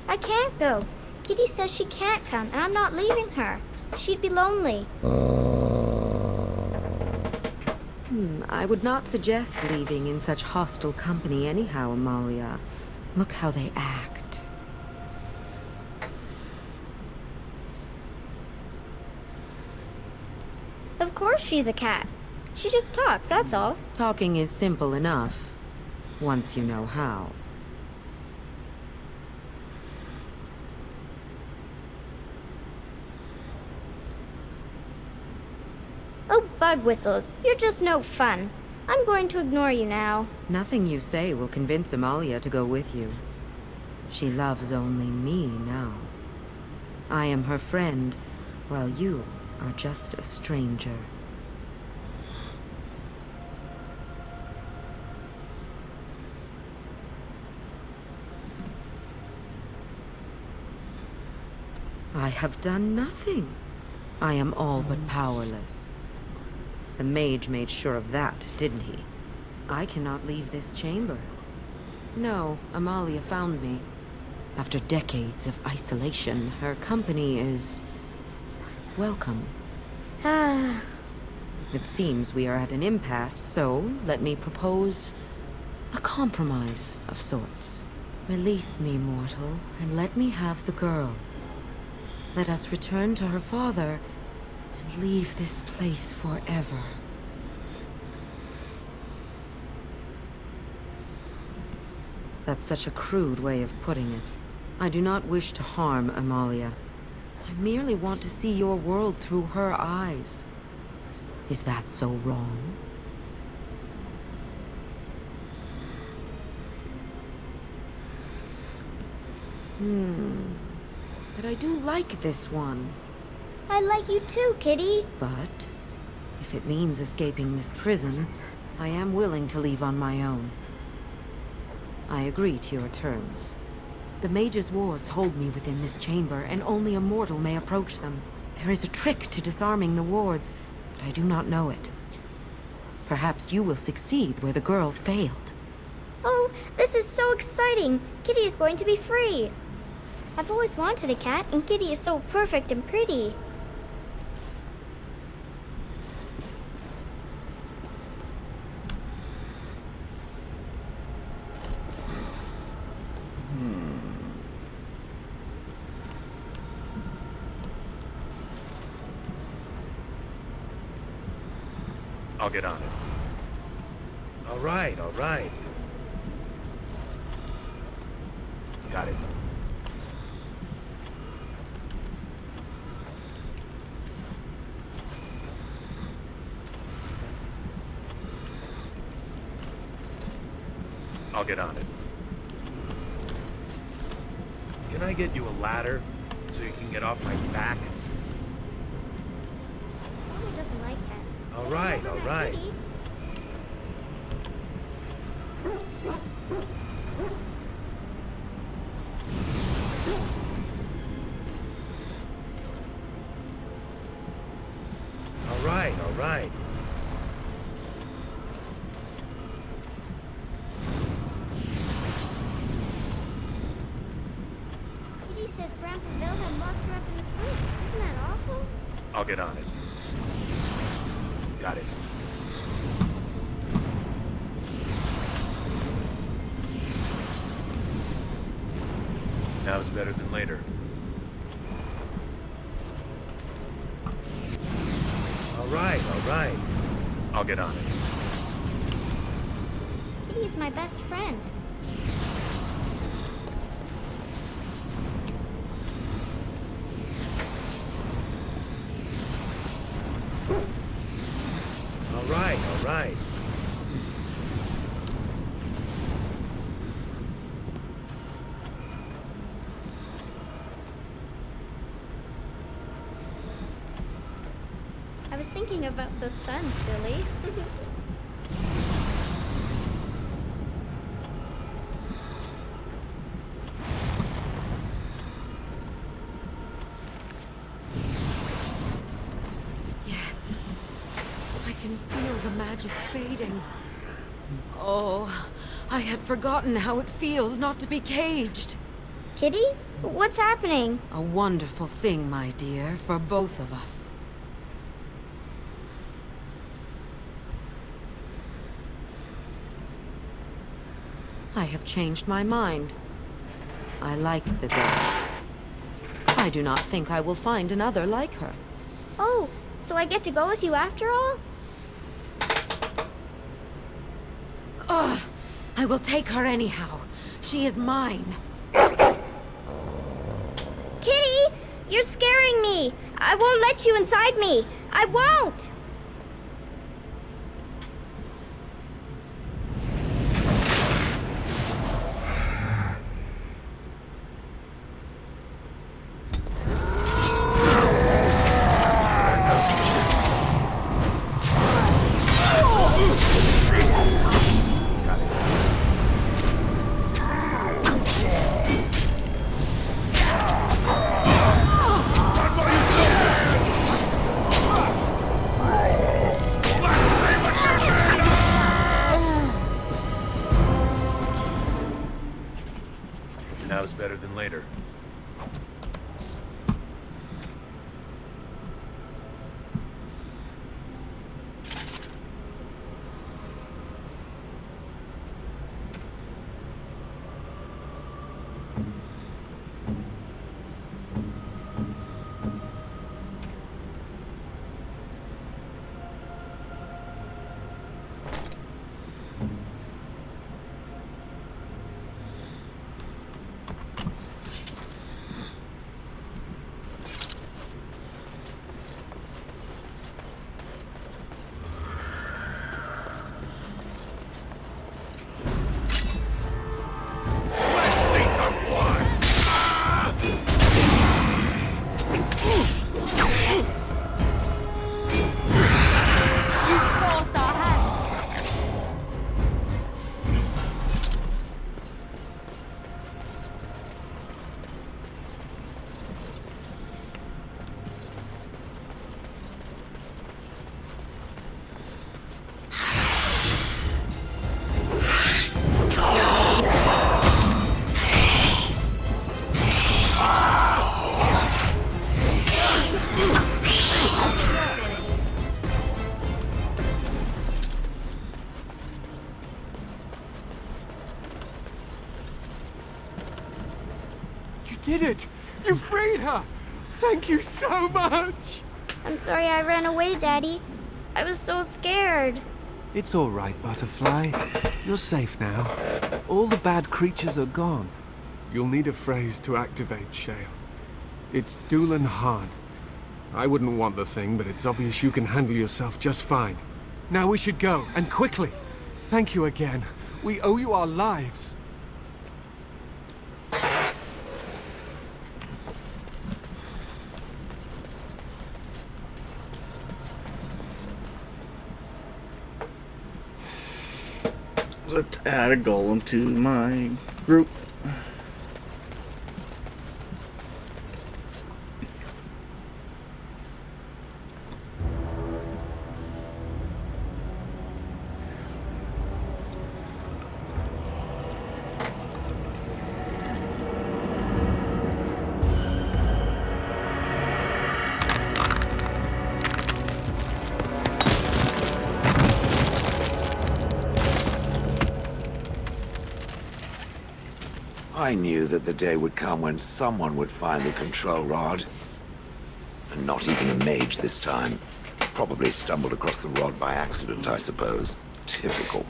I can't go. Kitty says she can't come, and I'm not leaving her. She'd be lonely. I would not suggest leaving in such hostile company anyhow, Amalia. Look how they act. Of course she's a cat. She just talks, that's all. Talking is simple enough, once you know how. Oh, bug whistles. You're just no fun. I'm going to ignore you now. Nothing you say will convince Amalia to go with you. She loves only me now. I am her friend, while you are just a stranger. I have done nothing. I am all but powerless. The mage made sure of that, didn't he? I cannot leave this chamber. No, Amalia found me. After decades of isolation, her company is welcome. Ah. It seems we are at an impasse, so let me propose a compromise of sorts. Release me, mortal, and let me have the girl. Let us return to her father and leave this place forever. That's such a crude way of putting it. I do not wish to harm Amalia. I merely want to see your world through her eyes. Is that so wrong? But I do like this one. I like you too, Kitty. But if it means escaping this prison, I am willing to leave on my own. I agree to your terms. The mage's wards hold me within this chamber, and only a mortal may approach them. There is a trick to disarming the wards, but I do not know it. Perhaps you will succeed where the girl failed. Oh, this is so exciting! Kitty is going to be free! I've always wanted a cat, and Kitty is so perfect and pretty. I'll get on it. All right, all right. Got it. I'll get on it. Can I get you a ladder so you can get off my back? Mommy doesn't like cats. All right, all right. Kitty. All right, all right. Kitty says Grandpa Wilhelm locked her up in his room. Isn't that awful? I'll get on it. Got it. Now's better than later. All right. I'll get on it. Kitty's my best friend. All right. I was thinking about the sun, silly. Yes. I can feel the magic fading. Oh, I had forgotten how it feels not to be caged. Kitty? What's happening? A wonderful thing, my dear, for both of us. I have changed my mind. I like the girl. I do not think I will find another like her. Oh, so I get to go with you after all? Ugh! I will take her anyhow. She is mine. Kitty! You're scaring me! I won't let you inside me! I won't! Now's better than later. Did it! You freed her! Thank you so much! I'm sorry I ran away, Daddy. I was so scared. It's all right, Butterfly. You're safe now. All the bad creatures are gone. You'll need a phrase to activate Shale. It's Doolan hard. I wouldn't want the thing, but it's obvious you can handle yourself just fine. Now we should go, and quickly. Thank you again. We owe you our lives. Let's add a golem to my group. I knew that the day would come when someone would find the control rod. And not even a mage this time. Probably stumbled across the rod by accident, I suppose. Typical.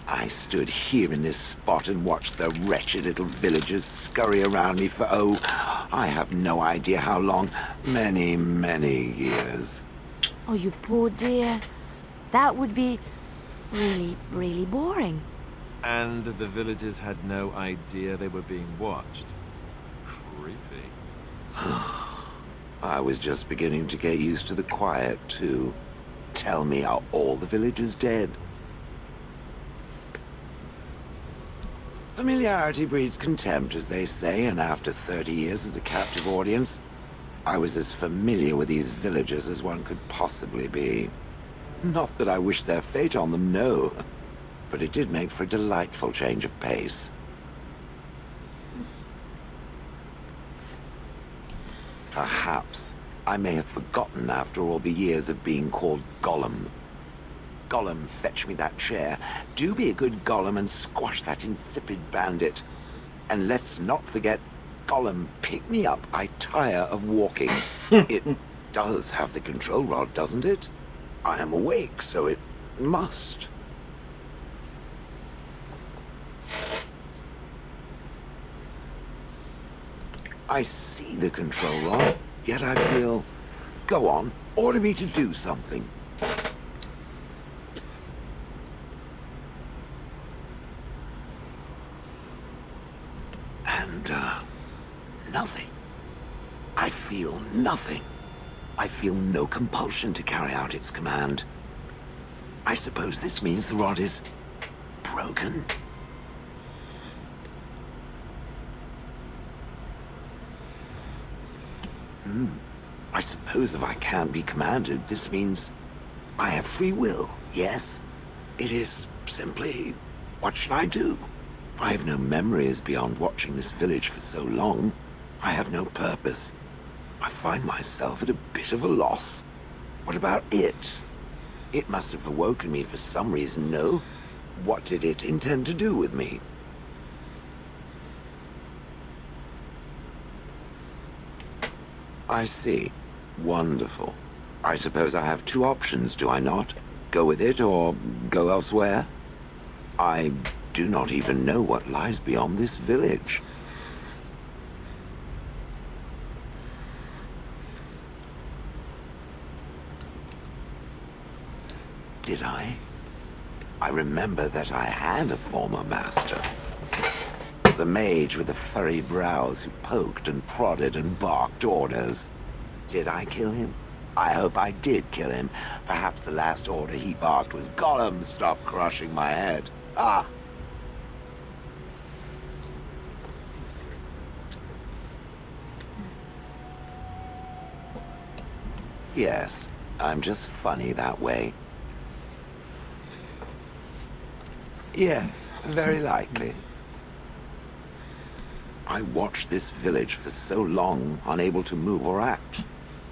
I stood here in this spot and watched the wretched little villagers scurry around me for, oh, I have no idea how long. Many, many years. Oh, you poor dear. That would be really, really boring. And the villagers had no idea they were being watched. Creepy. I was just beginning to get used to the quiet, too. Tell me, are all the villagers dead? Familiarity breeds contempt, as they say, and after 30 years as a captive audience, I was as familiar with these villagers as one could possibly be. Not that I wish their fate on them, no. But it did make for a delightful change of pace. Perhaps I may have forgotten after all the years of being called Gollum. Gollum, fetch me that chair. Do be a good Gollum and squash that insipid bandit. And let's not forget, Gollum, pick me up. I tire of walking. It does have the control rod, doesn't it? I am awake, so it must. I see the control rod, yet I feel... Go on, order me to do something. And, nothing. I feel nothing. I feel no compulsion to carry out its command. I suppose this means the rod is... broken? I suppose if I can't be commanded, this means I have free will, yes? It is simply, what should I do? I have no memories beyond watching this village for so long. I have no purpose. I find myself at a bit of a loss. What about it? It must have awoken me for some reason, no? What did it intend to do with me? I see. Wonderful. I suppose I have two options, do I not? Go with it or go elsewhere? I do not even know what lies beyond this village. Did I? I remember that I had a former master. The mage with the furry brows who poked and prodded and barked orders. Did I kill him? I hope I did kill him. Perhaps the last order he barked was, Gollum, stop crushing my head. Ah! Yes, I'm just funny that way. Yes, very likely. I watched this village for so long, unable to move or act.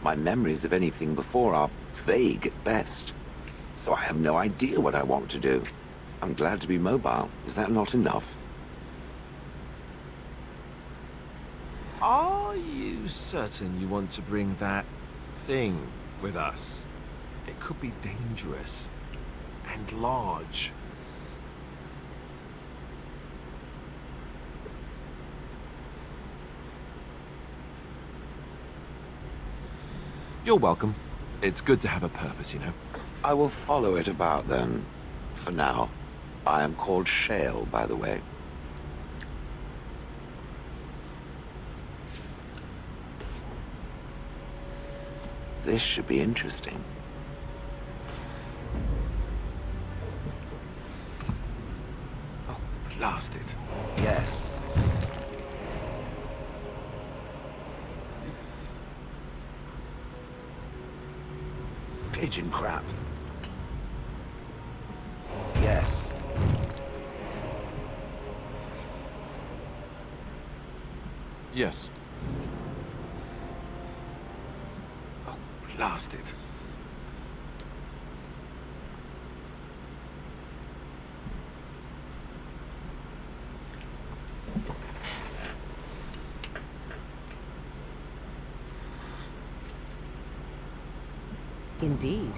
My memories of anything before are vague at best. So I have no idea what I want to do. I'm glad to be mobile. Is that not enough? Are you certain you want to bring that thing with us? It could be dangerous and large. You're welcome. It's good to have a purpose, you know. I will follow it about then. For now. I am called Shale, by the way. This should be interesting. Oh, blast it. Yes. Pigeon crap. Yes. Yes. Oh, blast it. Indeed.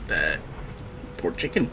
That poor chicken.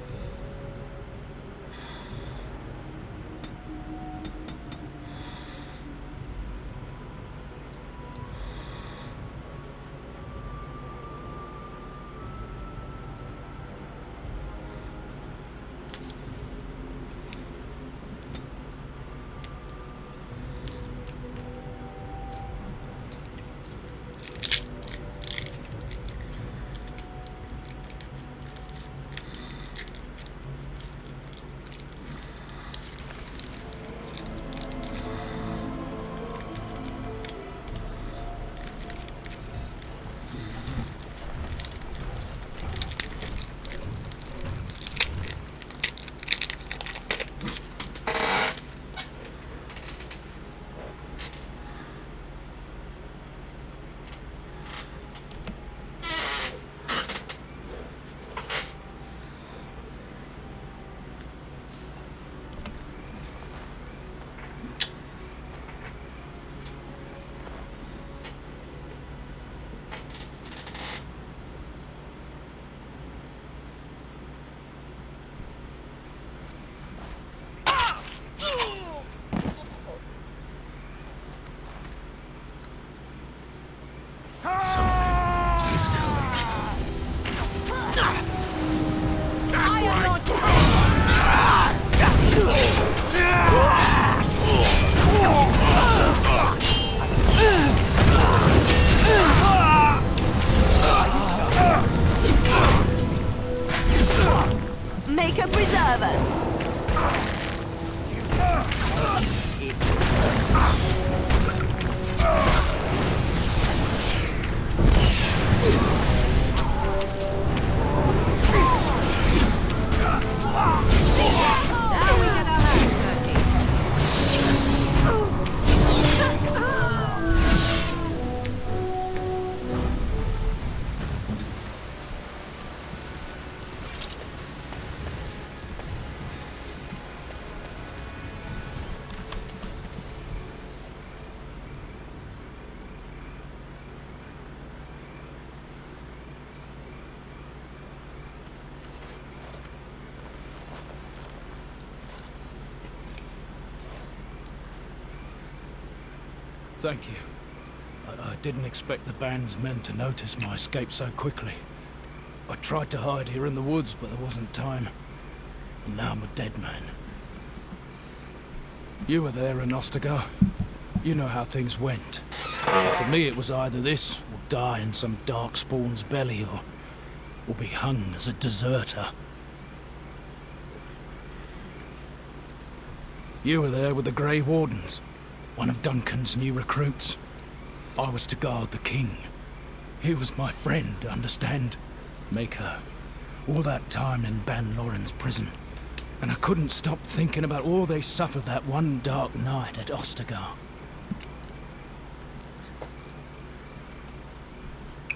Thank you. I didn't expect the band's men to notice my escape so quickly. I tried to hide here in the woods, but there wasn't time. And now I'm a dead man. You were there in Ostagar. You know how things went. For me, it was either this, or die in some dark spawn's belly, or be hung as a deserter. You were there with the Grey Wardens, one of Duncan's new recruits. I was to guard the king. He was my friend, understand? Maker. All that time in Ban Loren's prison. And I couldn't stop thinking about all they suffered that one dark night at Ostagar.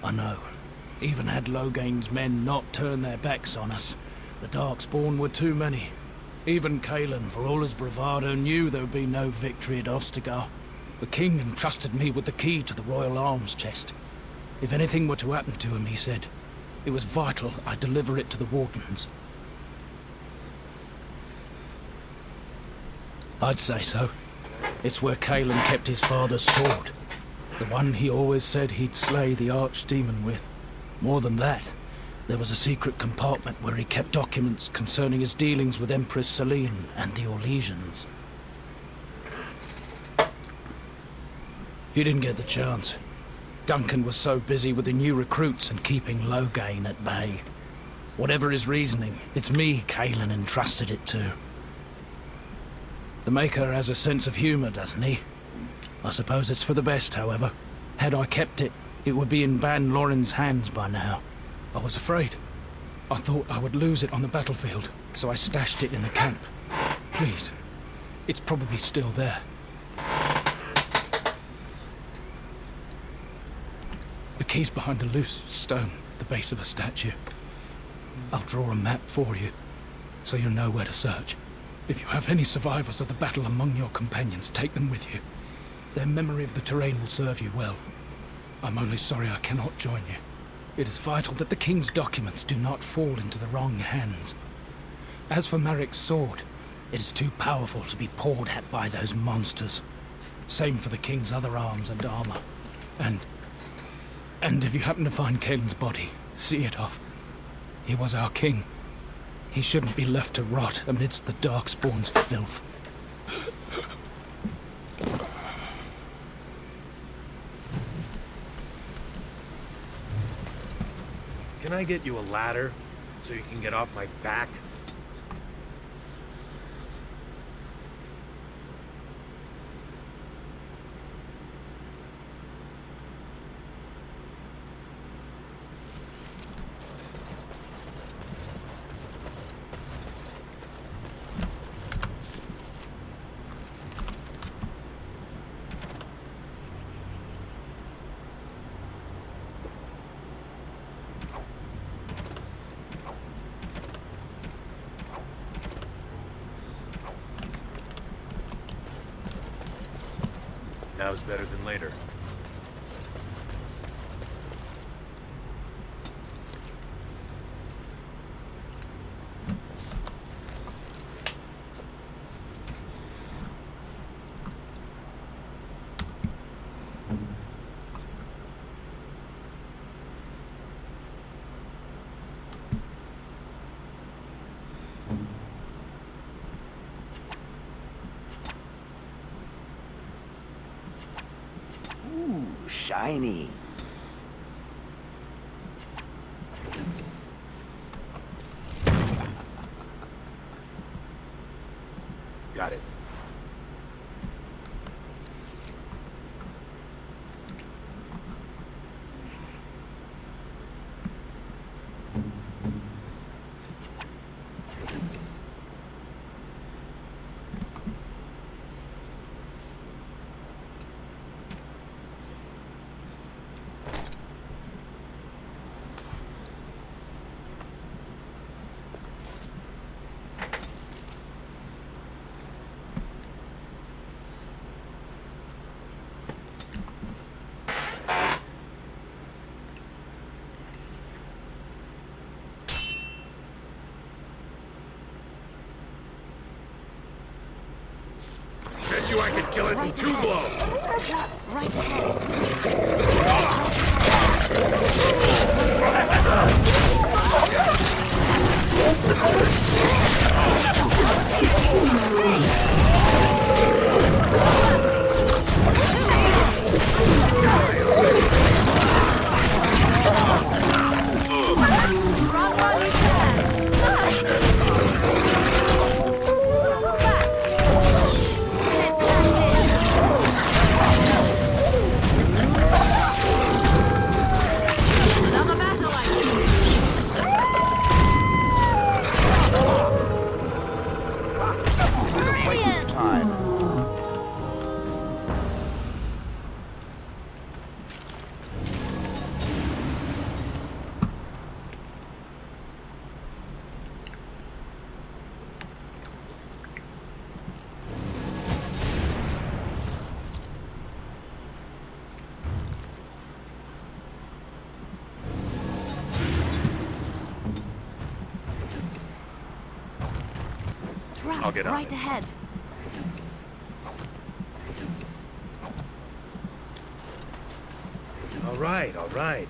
I know. Even had Logain's men not turned their backs on us, the Darkspawn were too many. Even Calen, for all his bravado, knew there would be no victory at Ostagar. The king entrusted me with the key to the royal arms chest. If anything were to happen to him, he said, it was vital I deliver it to the Wardens. I'd say so. It's where Calen kept his father's sword. The one he always said he'd slay the archdemon with. More than that, there was a secret compartment where he kept documents concerning his dealings with Empress Selene and the Orlesians. He didn't get the chance. Duncan was so busy with the new recruits and keeping Logain at bay. Whatever his reasoning, it's me Calen entrusted it to. The Maker has a sense of humor, doesn't he? I suppose it's for the best, however. Had I kept it, it would be in Ban Loren's hands by now. I was afraid. I thought I would lose it on the battlefield, so I stashed it in the camp. Please, it's probably still there. The key's behind a loose stone at the base of a statue. I'll draw a map for you, so you'll know where to search. If you have any survivors of the battle among your companions, take them with you. Their memory of the terrain will serve you well. I'm only sorry I cannot join you. It is vital that the king's documents do not fall into the wrong hands. As for Marik's sword, it is too powerful to be pawed at by those monsters. Same for the king's other arms and armor. And if you happen to find Calen's body, see it off. He was our king. He shouldn't be left to rot amidst the Darkspawn's filth. Can I get you a ladder so you can get off my back? Now's better than later. Shiny. Got it. you I could kill it in 2 blows. Right ahead. I'll get on Right it. ahead. All right, all right.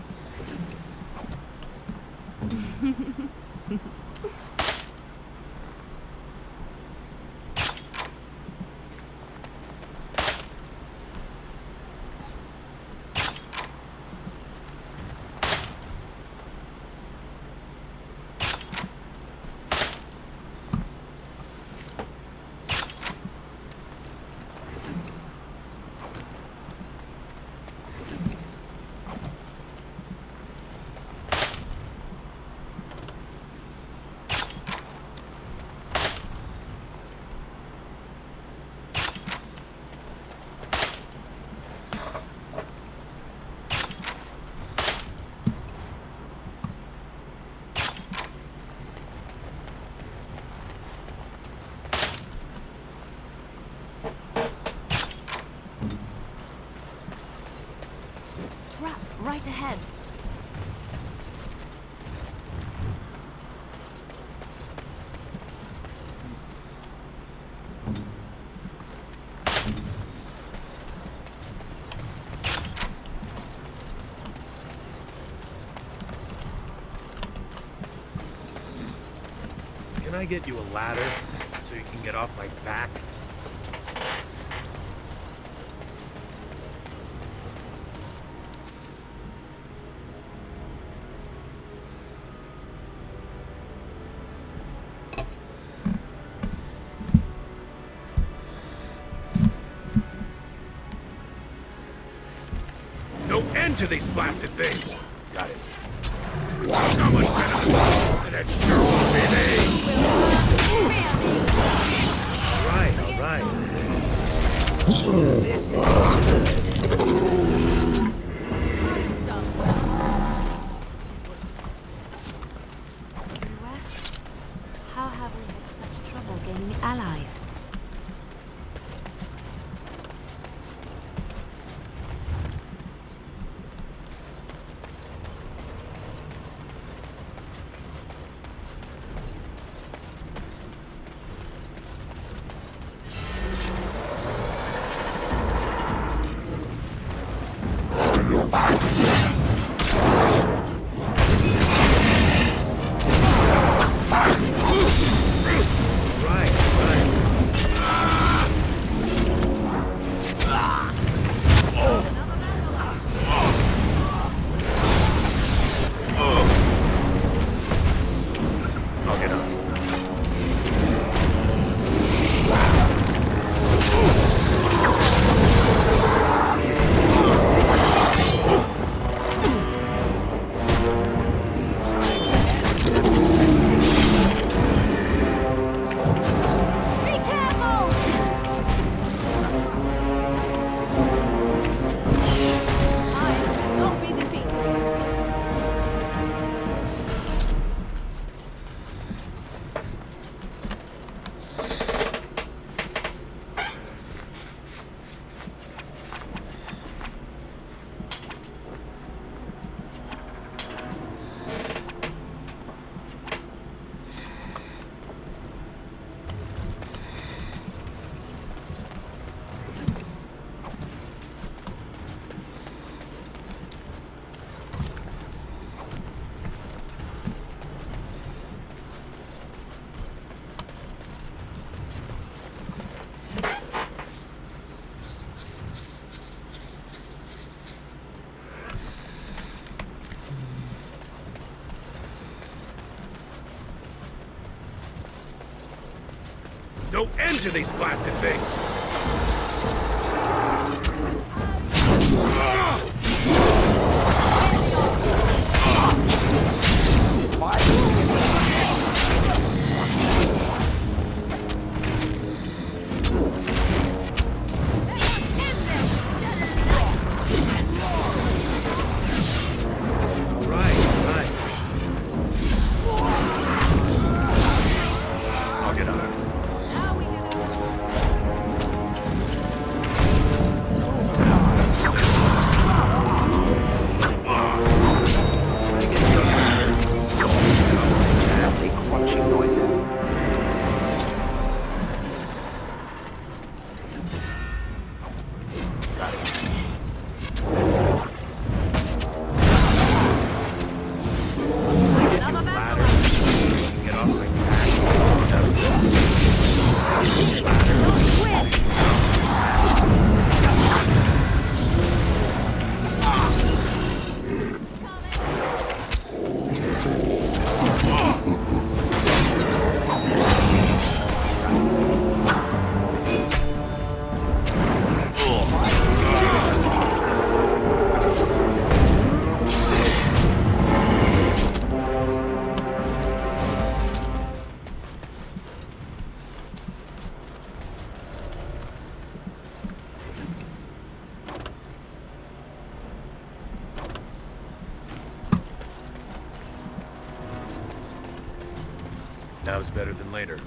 Right ahead. Can I get you a ladder so you can get off my back? No end to these blasted things! Got it. Someone's gonna fall, and it sure won't be me! All right. This is good. How have we had such trouble gaining allies? No end to these blasted things! Now's better than later.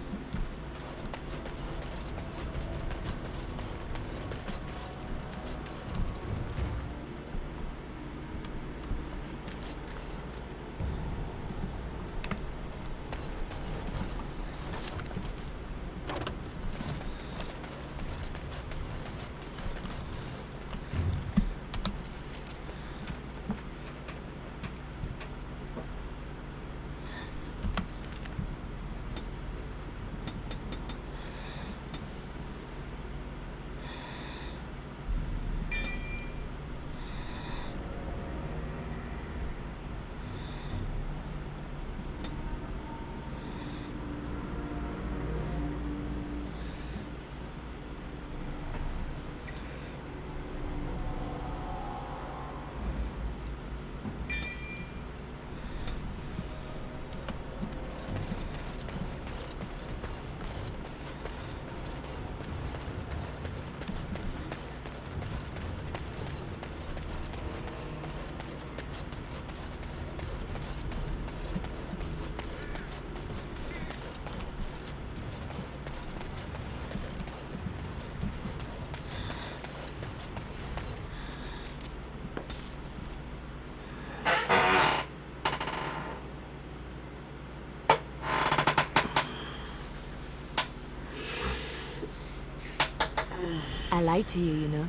I lied to you, you know,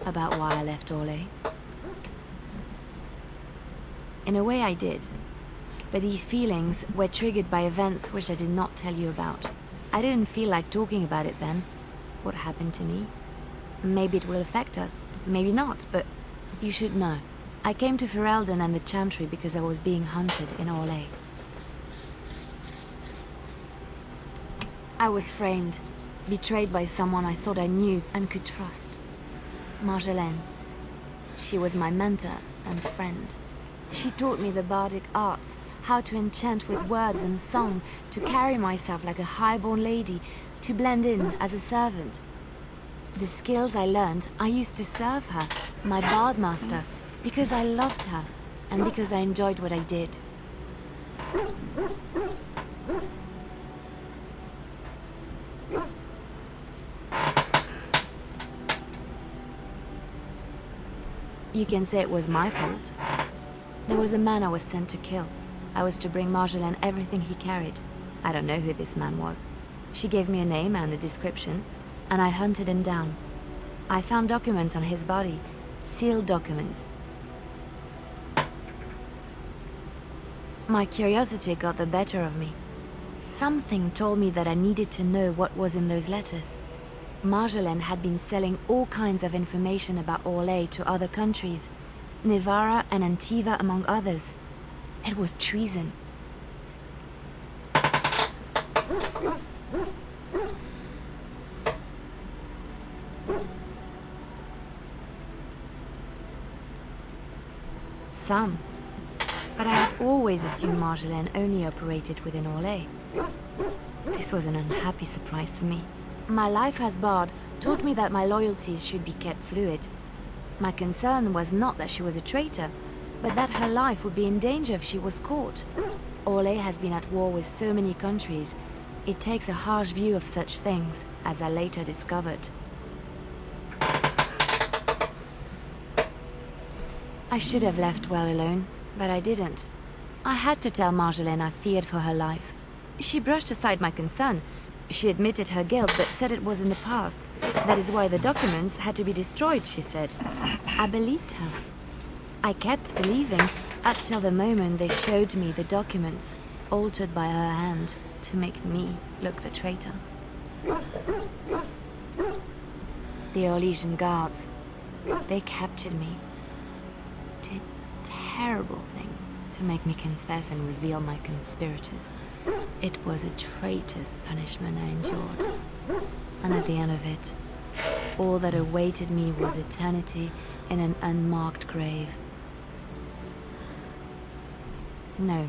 about why I left Orlais. In a way I did, but these feelings were triggered by events which I did not tell you about. I didn't feel like talking about it then, what happened to me. Maybe it will affect us, maybe not, but you should know. I came to Ferelden and the Chantry because I was being hunted in Orlais. I was framed. Betrayed by someone I thought I knew and could trust. Marjolaine. She was my mentor and friend. She taught me the bardic arts, how to enchant with words and song, to carry myself like a highborn lady, to blend in as a servant. The skills I learned, I used to serve her, my bard master, because I loved her, and because I enjoyed what I did. You can say it was my fault. There was a man I was sent to kill. I was to bring Marjolaine everything he carried. I don't know who this man was. She gave me a name and a description, and I hunted him down. I found documents on his body, sealed documents. My curiosity got the better of me. Something told me that I needed to know what was in those letters. Marjolaine had been selling all kinds of information about Orlais to other countries, Nevara and Antiva among others. It was treason. Some. But I had always assumed Marjolaine only operated within Orlais. This was an unhappy surprise for me. My life as bard taught me that my loyalties should be kept fluid. My concern was not that she was a traitor, but that her life would be in danger if she was caught. Orlais has been at war with so many countries, it takes a harsh view of such things, as I later discovered. I should have left well alone, but I didn't. I had to tell Marjolaine I feared for her life. She brushed aside my concern. She admitted her guilt, but said it was in the past. That is why the documents had to be destroyed, she said. I believed her. I kept believing, until the moment they showed me the documents, altered by her hand, to make me look the traitor. The Orlesian guards, they captured me. Did terrible things to make me confess and reveal my conspirators. It was a traitor's punishment I endured. And at the end of it, all that awaited me was eternity in an unmarked grave. No.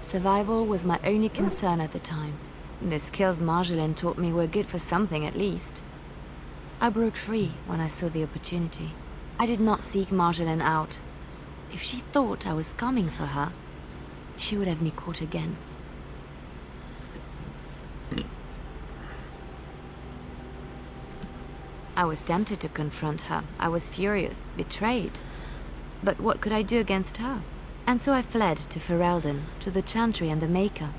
Survival was my only concern at the time. The skills Marjolaine taught me were good for something at least. I broke free when I saw the opportunity. I did not seek Marjolaine out. If she thought I was coming for her, she would have me caught again. I was tempted to confront her. I was furious, betrayed. But what could I do against her? And so I fled to Ferelden, to the Chantry and the Maker.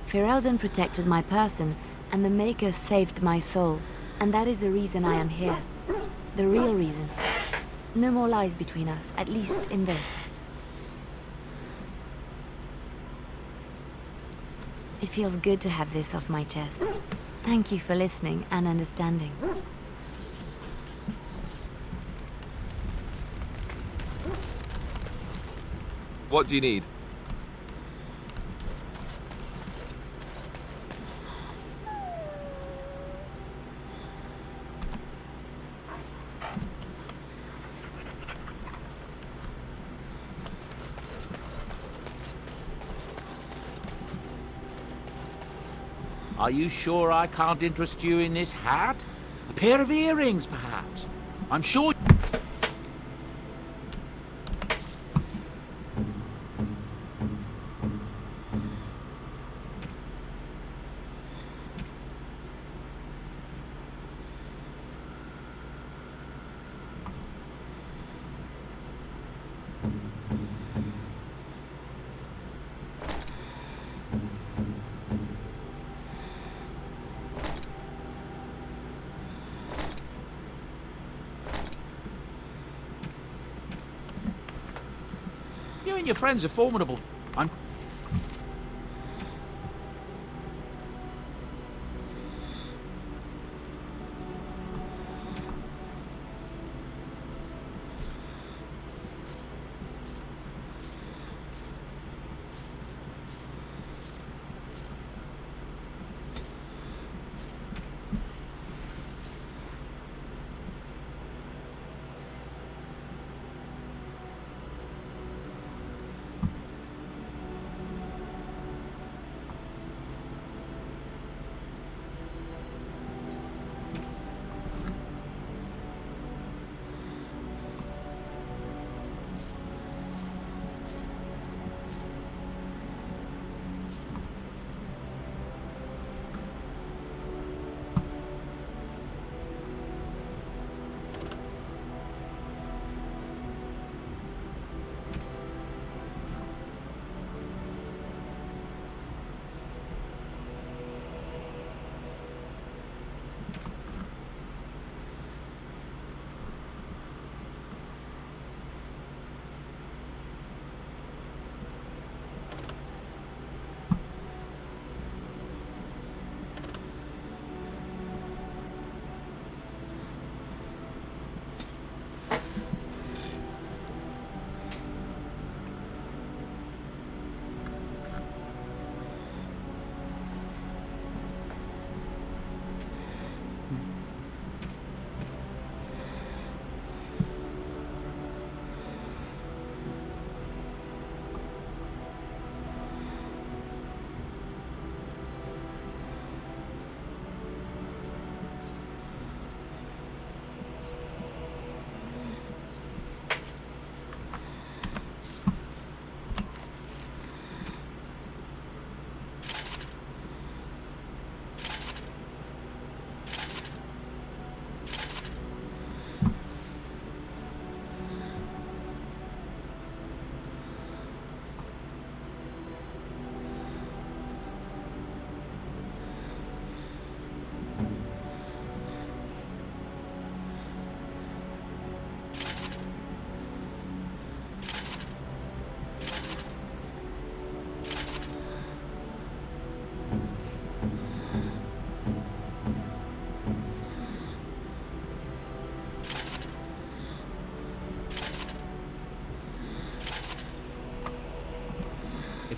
Ferelden protected my person, and the Maker saved my soul. And that is the reason I am here. The real reason. No more lies between us, at least in this. It feels good to have this off my chest. Thank you for listening and understanding. What do you need? Are you sure I can't interest you in this hat? A pair of earrings, perhaps? I'm sure... You and your friends are formidable. I'm...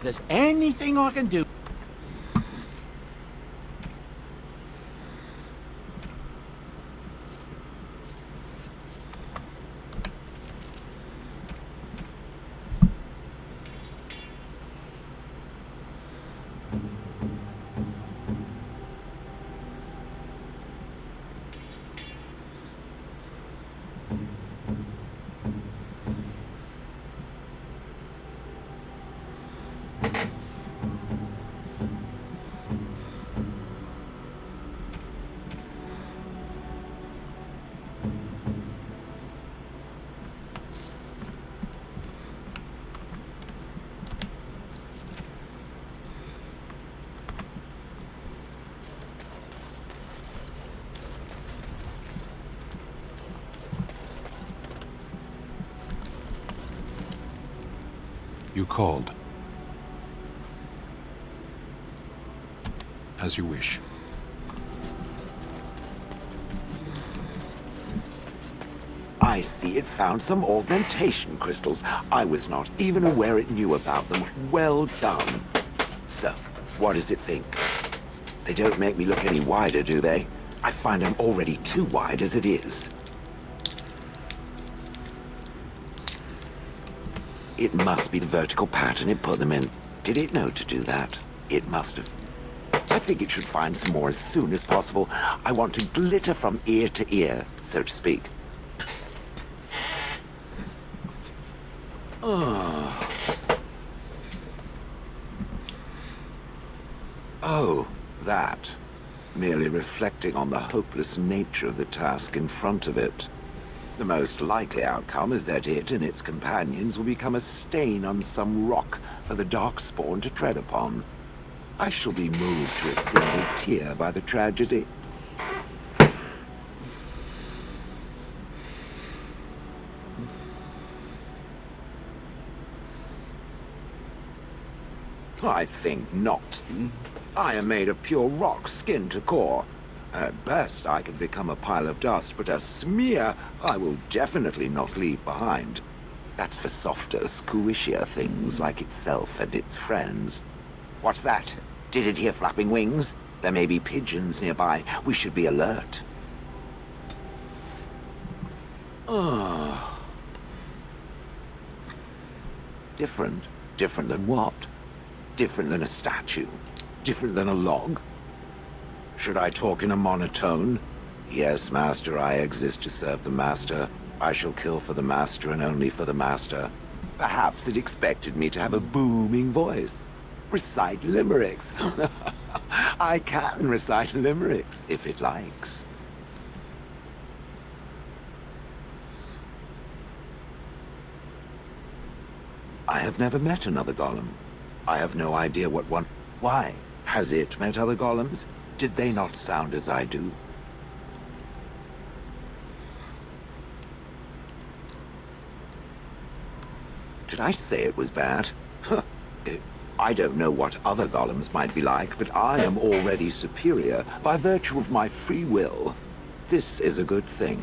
If there's anything I can do... You called. As you wish. I see it found some augmentation crystals. I was not even aware it knew about them. Well done. So, what does it think? They don't make me look any wider, do they? I find I'm already too wide as it is. It must be the vertical pattern it put them in. Did it know to do that? It must have. I think it should find some more as soon as possible. I want to glitter from ear to ear, so to speak. Oh, that. Merely reflecting on the hopeless nature of the task in front of it. The most likely outcome is that it and its companions will become a stain on some rock for the Darkspawn to tread upon. I shall be moved to a single tear by the tragedy. I think not. I am made of pure rock, skin to core. At best, I can become a pile of dust, but a smear I will definitely not leave behind. That's for softer, squishier things like itself and its friends. What's that? Did it hear flapping wings? There may be pigeons nearby. We should be alert. Different? Different than what? Different than a statue? Different than a log? Should I talk in a monotone? Yes, Master, I exist to serve the Master. I shall kill for the Master and only for the Master. Perhaps it expected me to have a booming voice. Recite limericks. I can recite limericks, if it likes. I have never met another golem. I have no idea what one... Why? Has it met other golems? Did they not sound as I do? Did I say it was bad? I don't know what other golems might be like, but I am already superior by virtue of my free will. This is a good thing.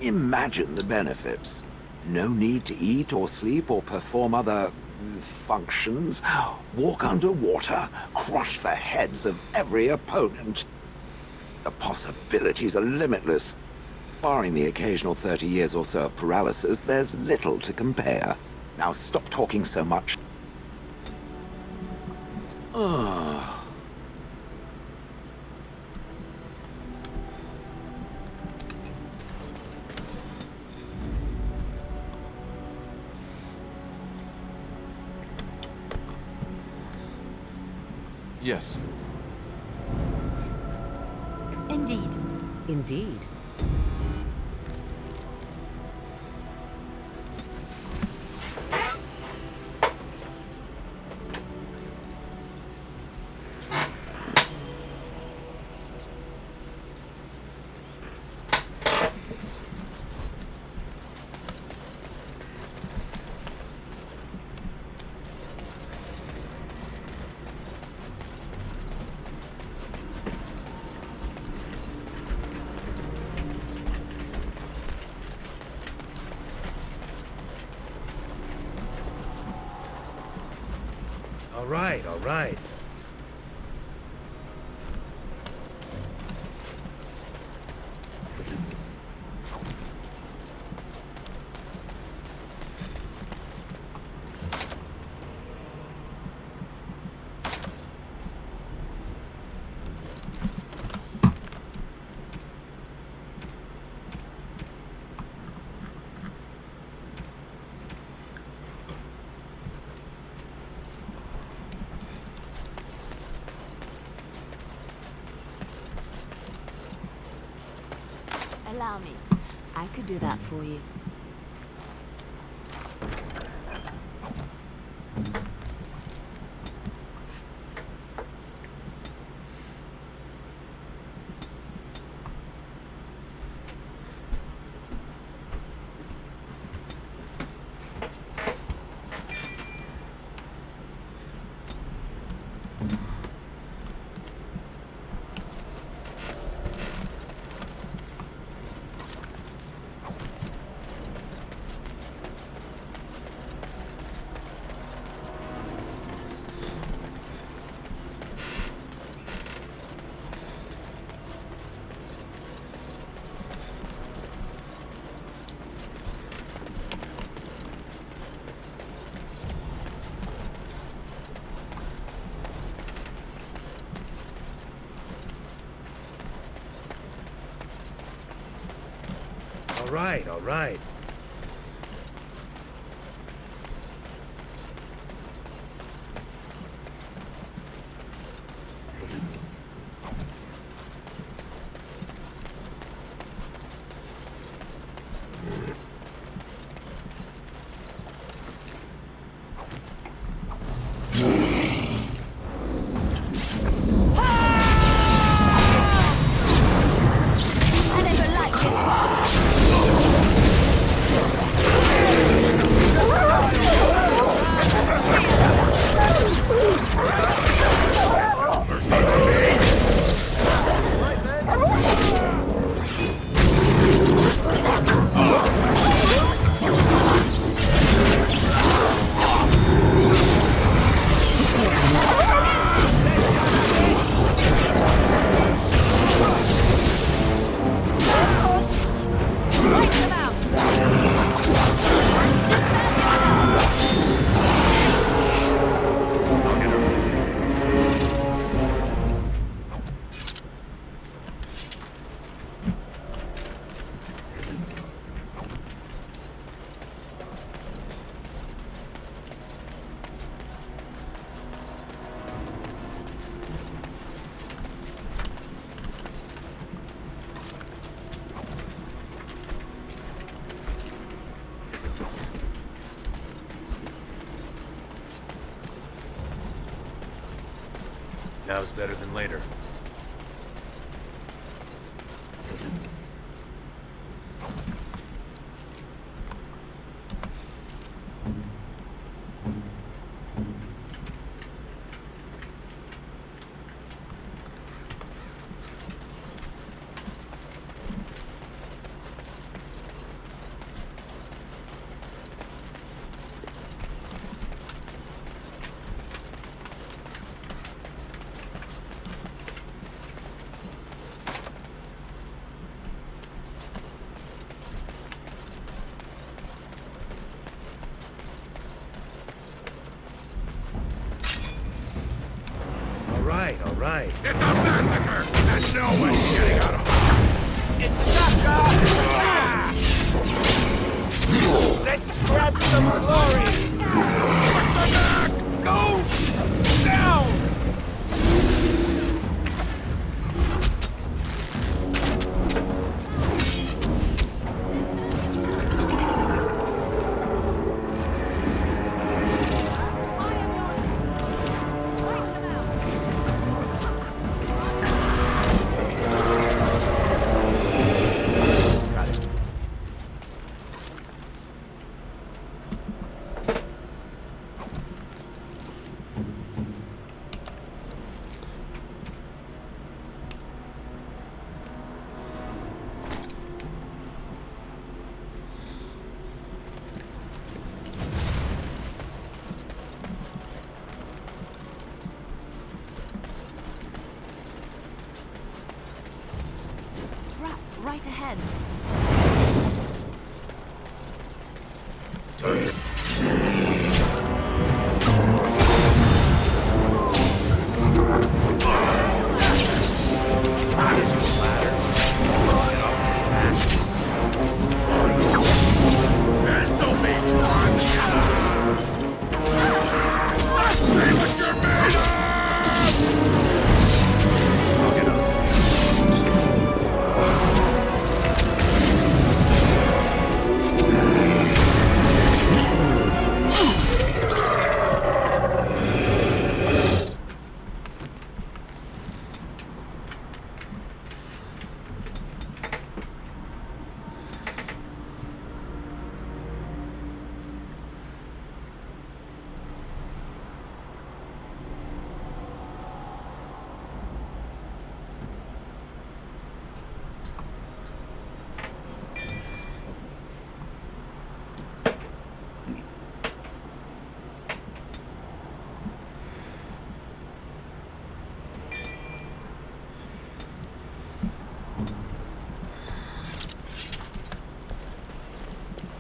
Imagine the benefits. No need to eat or sleep or perform other functions. Walk underwater, crush the heads of every opponent. The possibilities are limitless. Barring the occasional 30 years or so of paralysis, there's little to compare. Now stop talking so much. Yes. Indeed. Indeed. All right, all right. Allow me. I could do that for you. All right, all right. Now's better than later. All right. It's a massacre, and no one's getting out of it. It's Saka! Let's grab some glory! Push back! Go! Down! right ahead.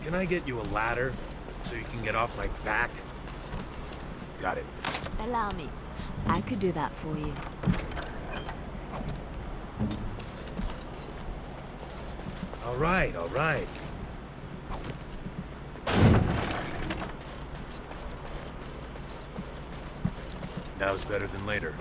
Can I get you a ladder so you can get off my back? Got it. Allow me. I could do that for you. All right, all right. Now's better than later.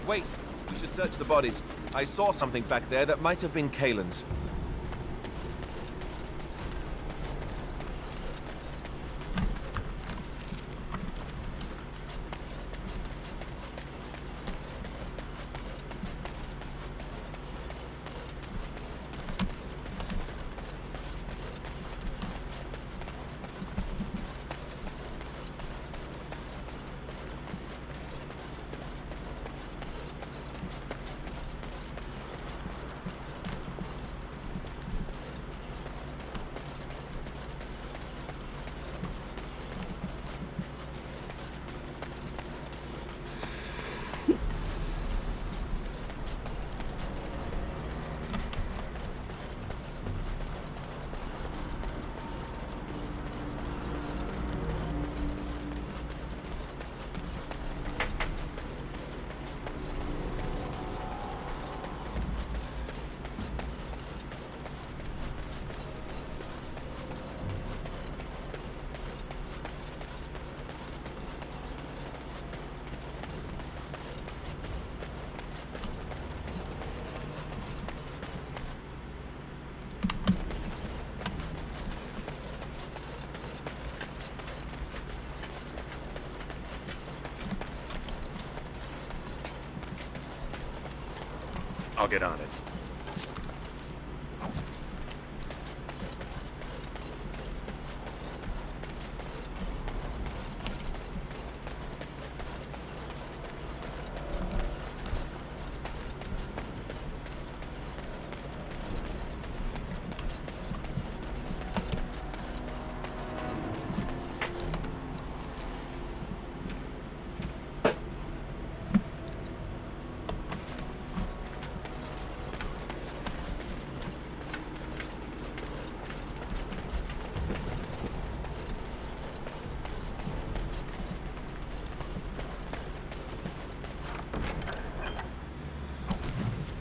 Wait, we should search the bodies. I saw something back there that might have been Caelan's. I'll get on it.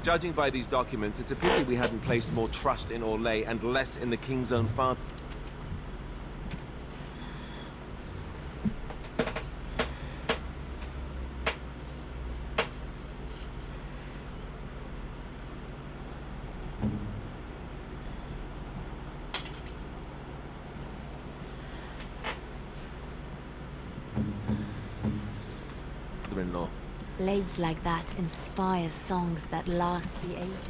Judging by these documents, it's a pity we hadn't placed more trust in Orlais and less in the King's own father. Father-in-law. Blades like that inspire songs that last the ages.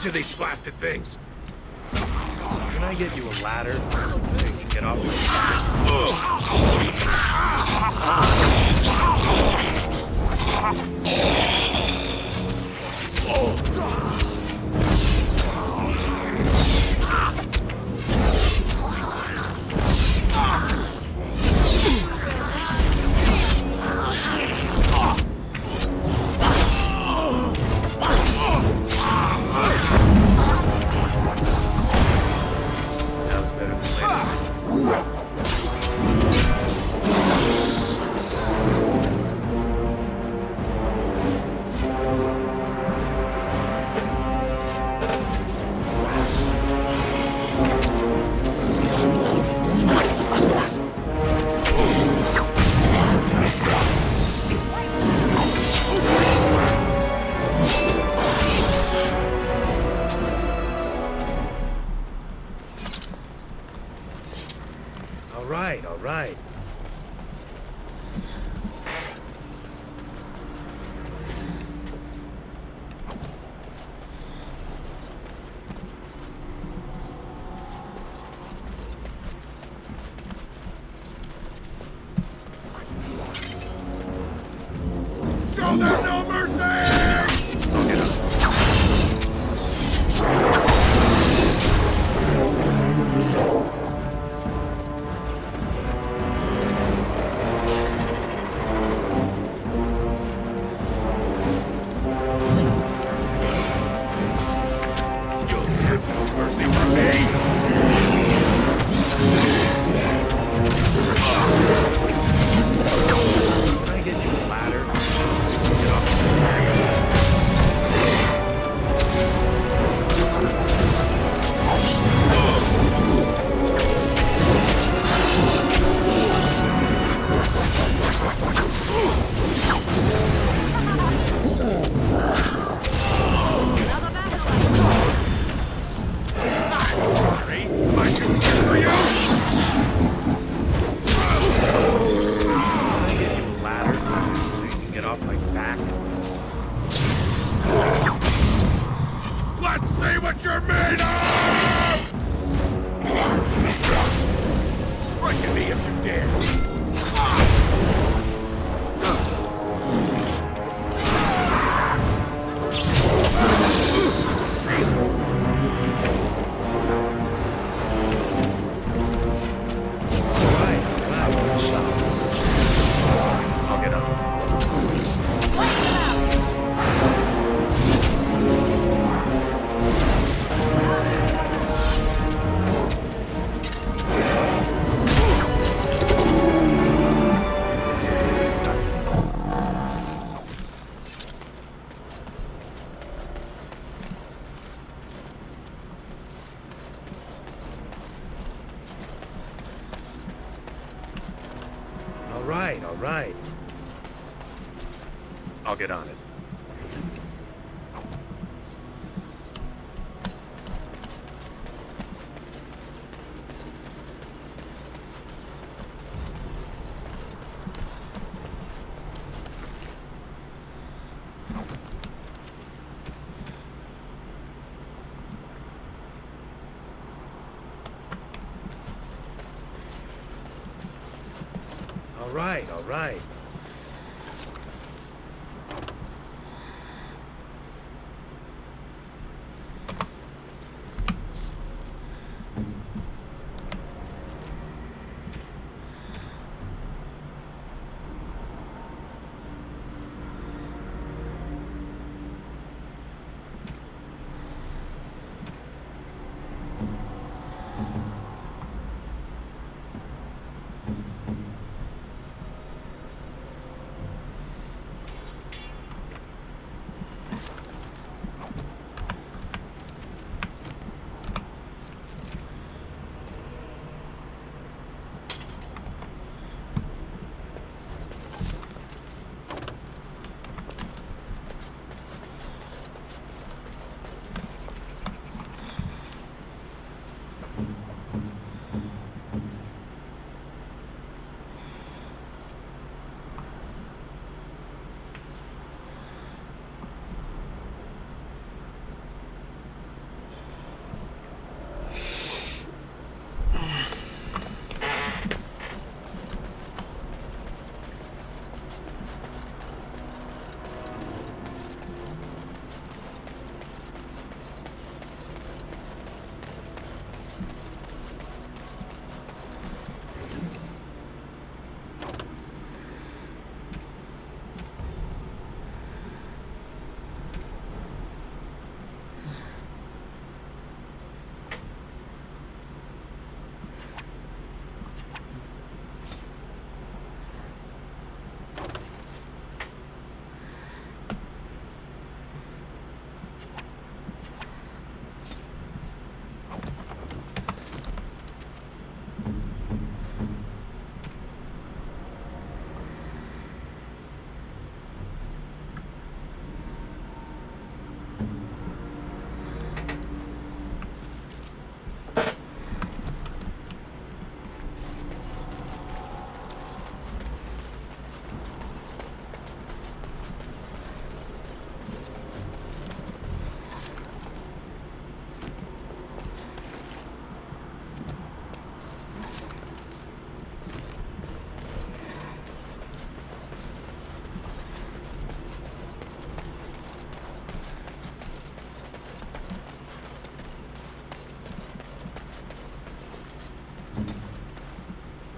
of these blasted things. Can I get you a ladder so you can get off all right. Show them no mercy! I'll get up. Mercy for me! Can I get you a ladder? Get off my back. Let's see what you're made of! Frighten me if you dare. I'll get up. All right. I'll get on it. All right.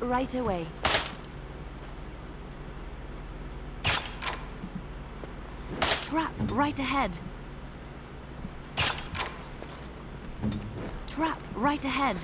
right away. Trap right ahead. Trap right ahead.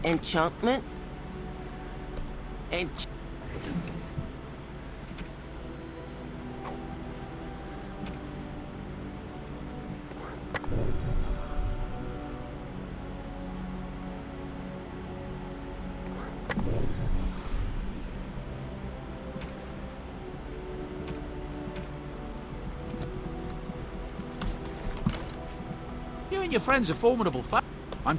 Enchantment? You and your friends are formidable foe. I'm...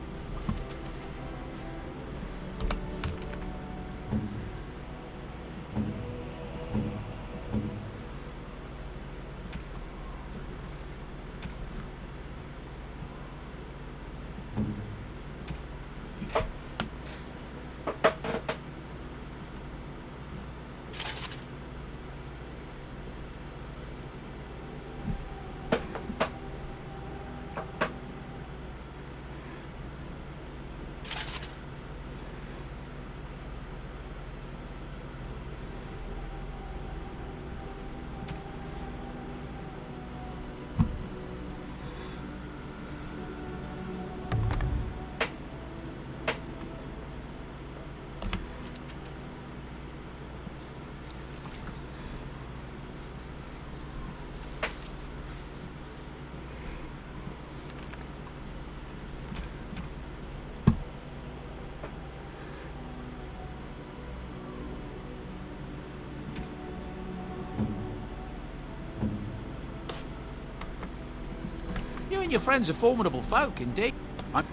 You and your friends are formidable folk, indeed. I'm...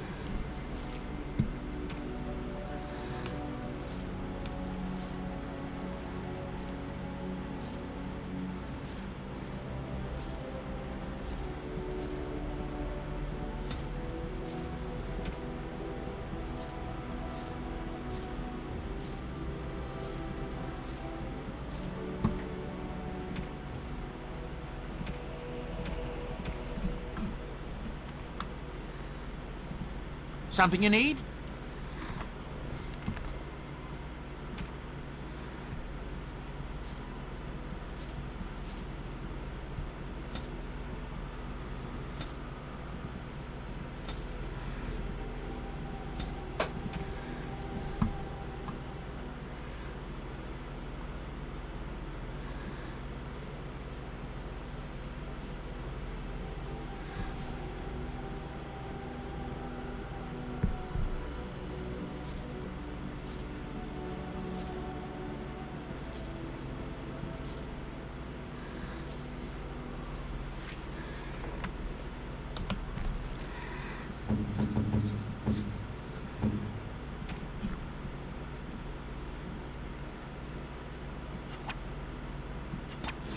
Something you need?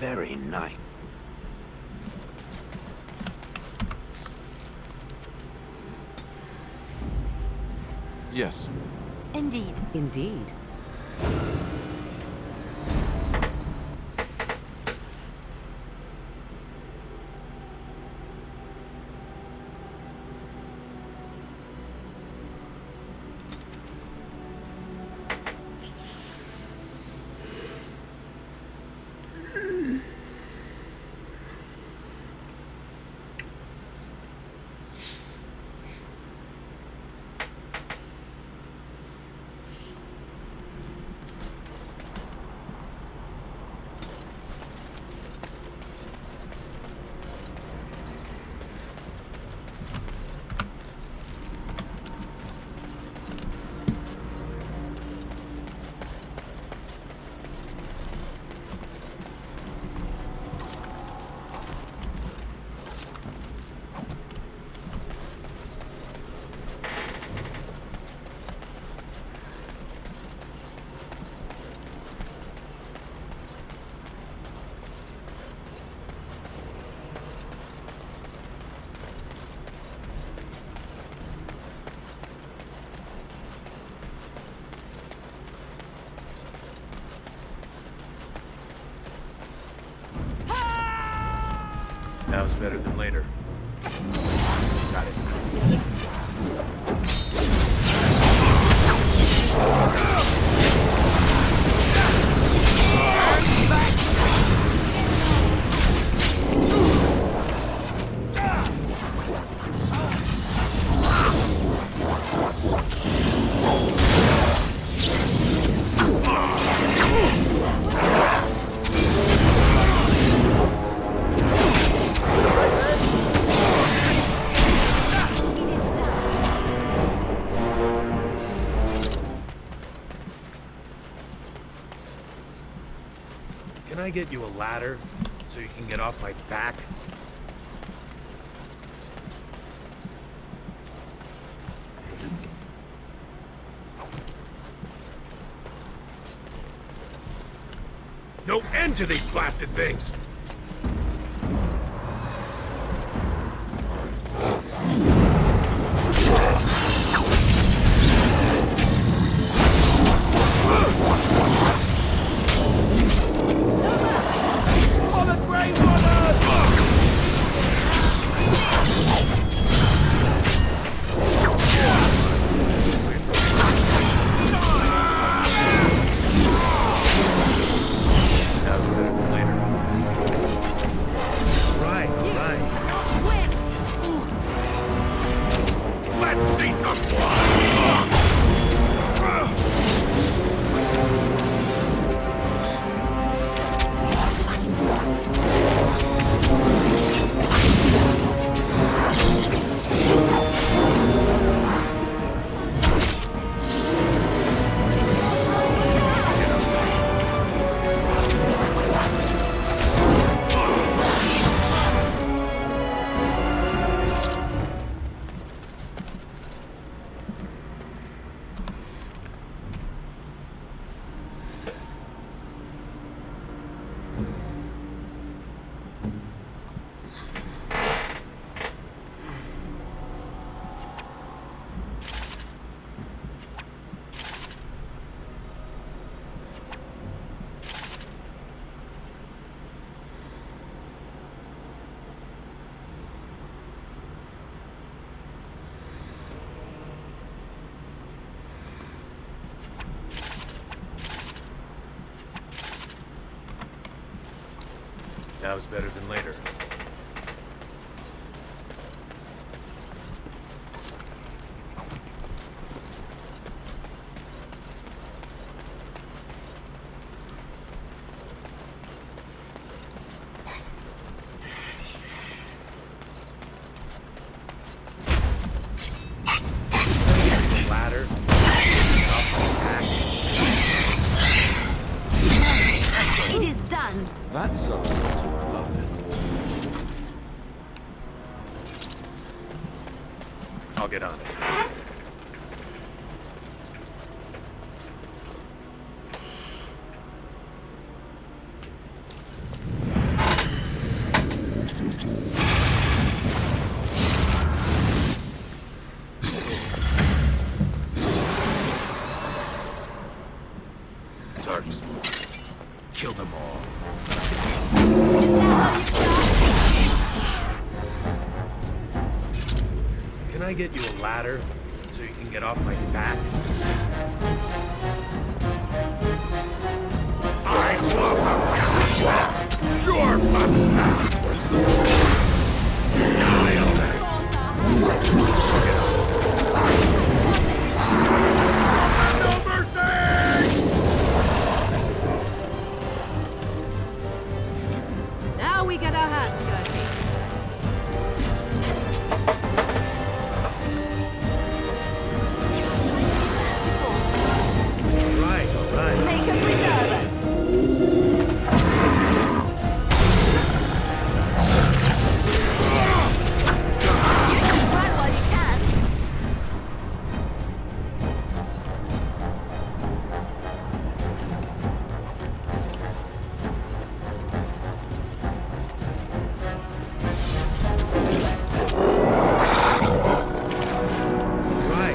Very nice. Yes. Indeed. Indeed. Now's better than later. Got it. Can I get you a ladder so you can get off my back? No end to these blasted things! Now's better than later. Ladder. It is done. That's something to love. I'll get on it. Turks. Kill them all. Can I get you a ladder so you can get off my back? I love them. You're my no mercy! Now we get our hands dirty. All right. Make him preserve us. You can try while you can.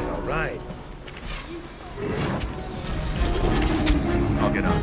All right. I'll get on.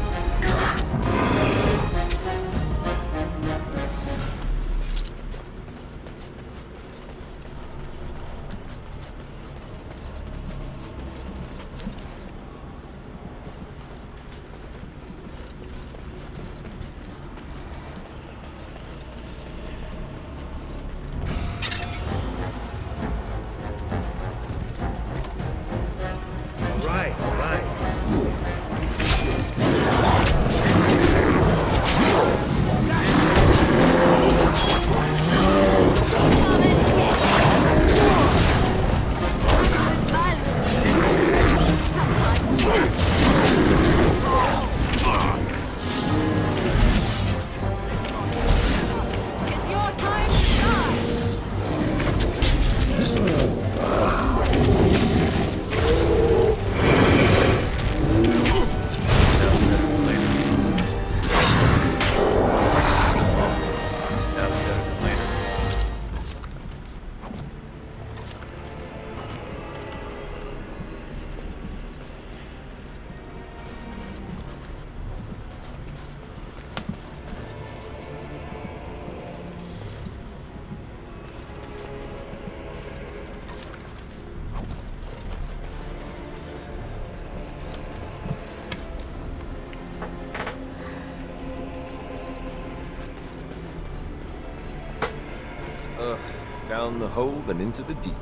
down the hold and into the deep.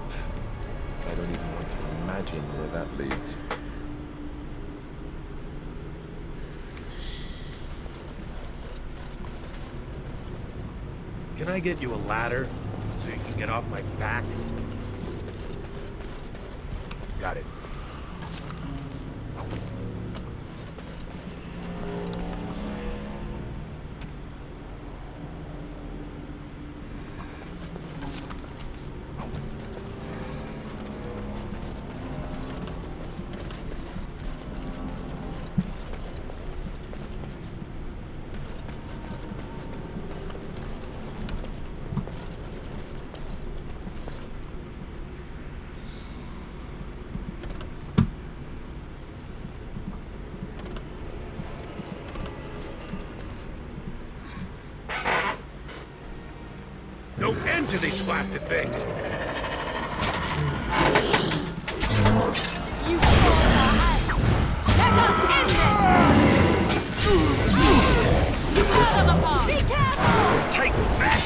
I don't even want to imagine where that leads. Can I get you a ladder so you can get off my back? Got it. No end to these blasted things! Take that!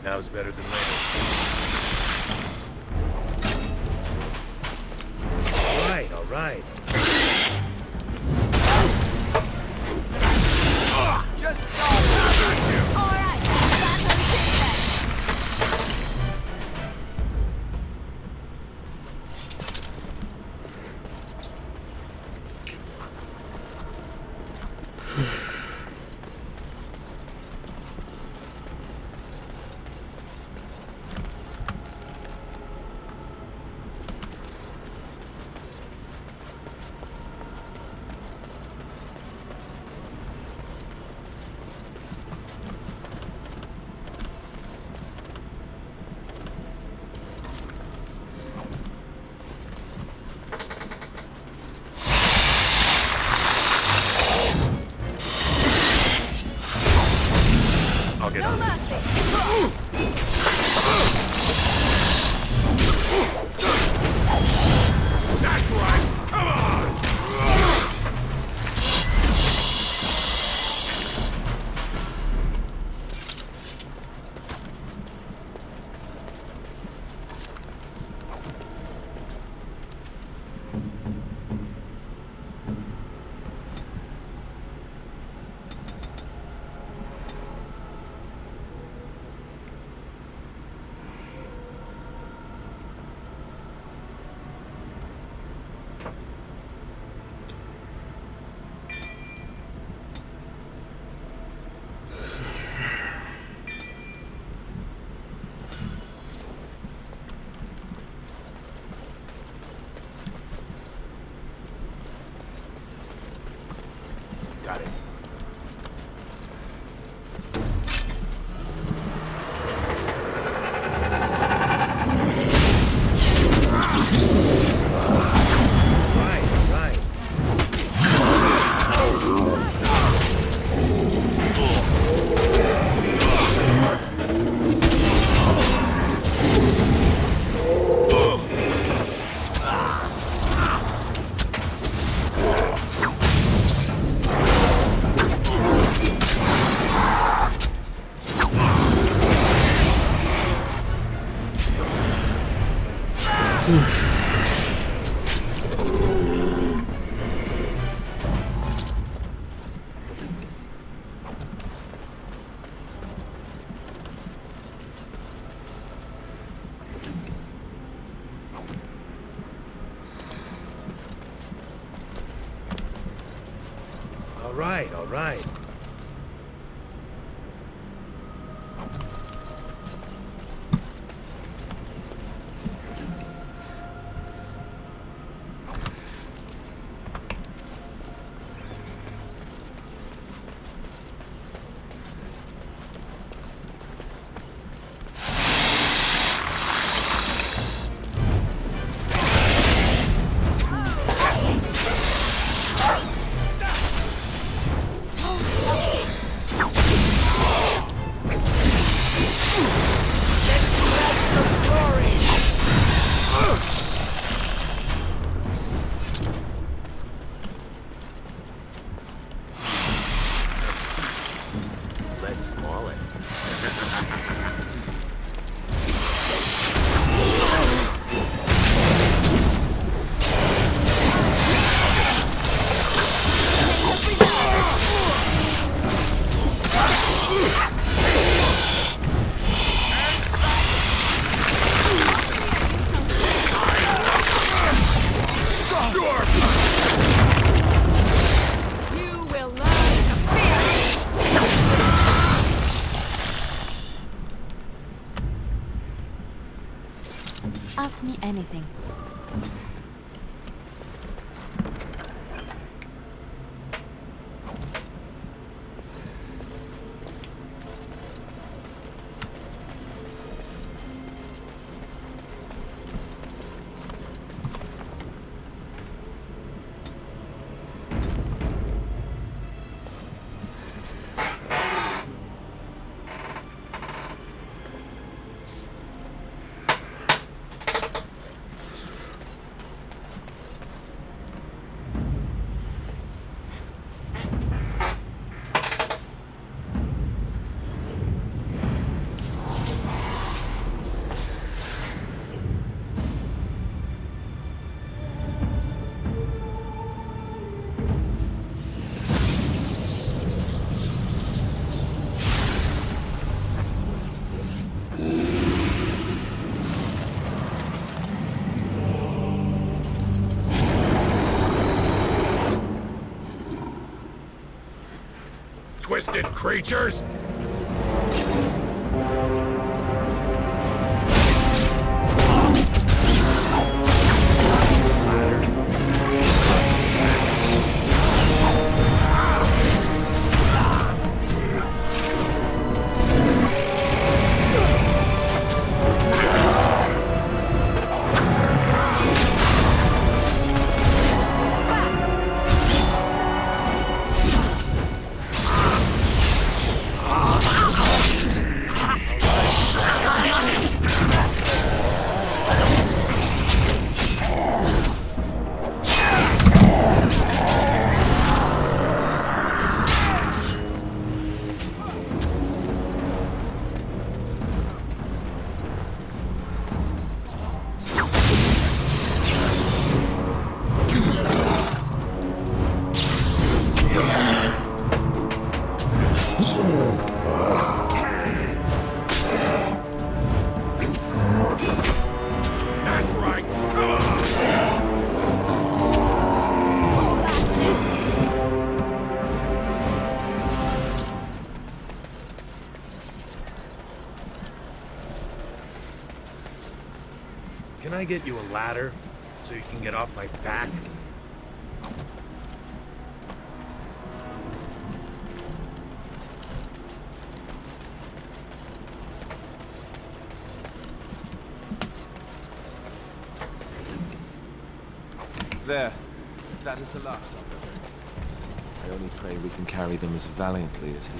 Now's better than later. All right. Just All right. I'll get on. That's right! Come on! Got it. Right. All right. me anything. Twisted creatures! Can I get you a ladder so you can get off my back? There. That is the last of them. I only pray we can carry them as valiantly as he.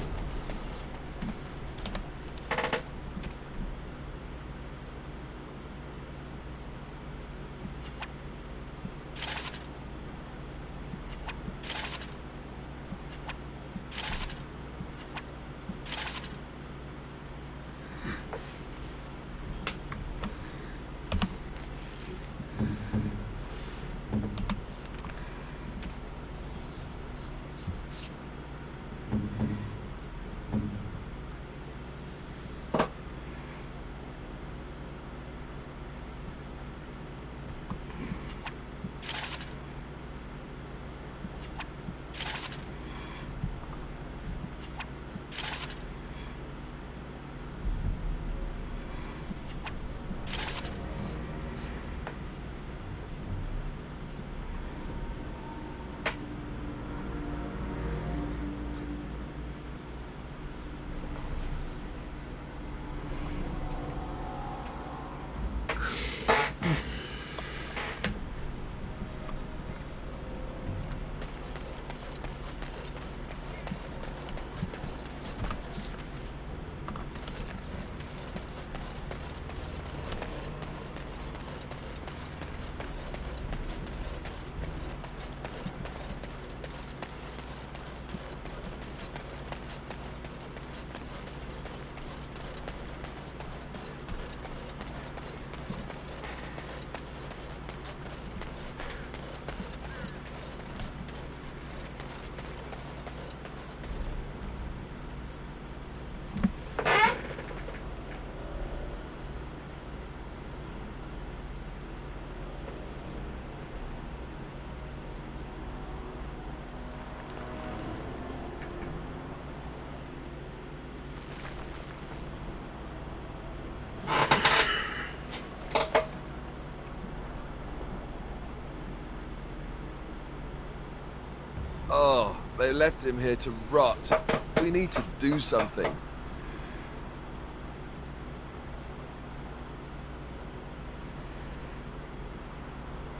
They left him here to rot. We need to do something.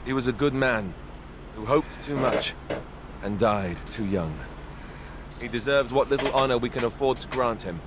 He was a good man who hoped too much and died too young. He deserves what little honor we can afford to grant him.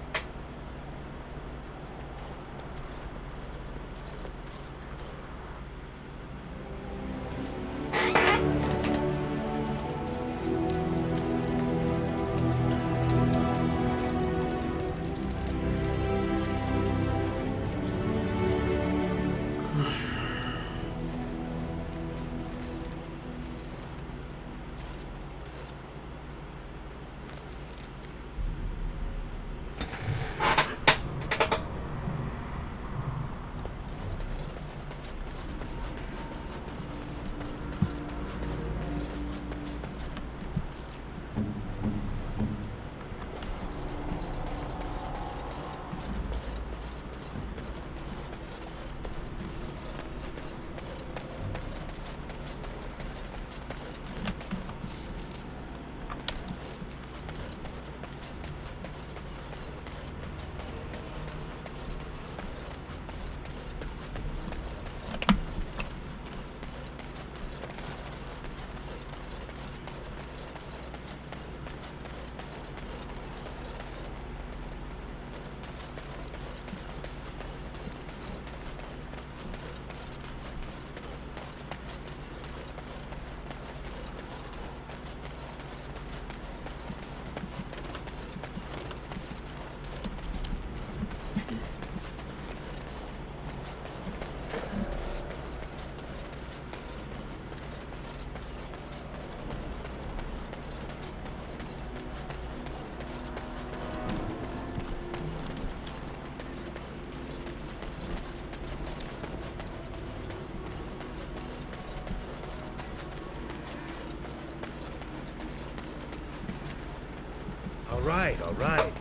All right, all right.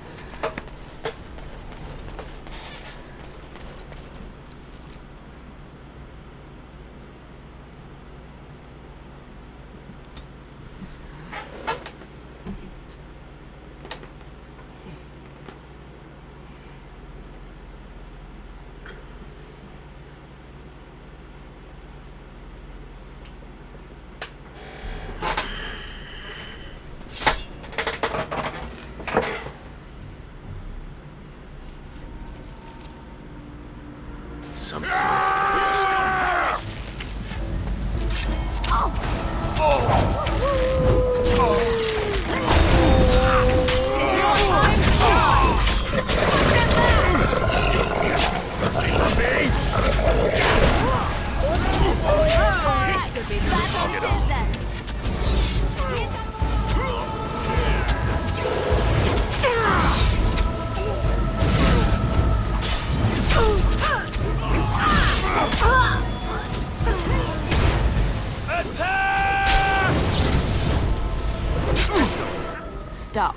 Stop.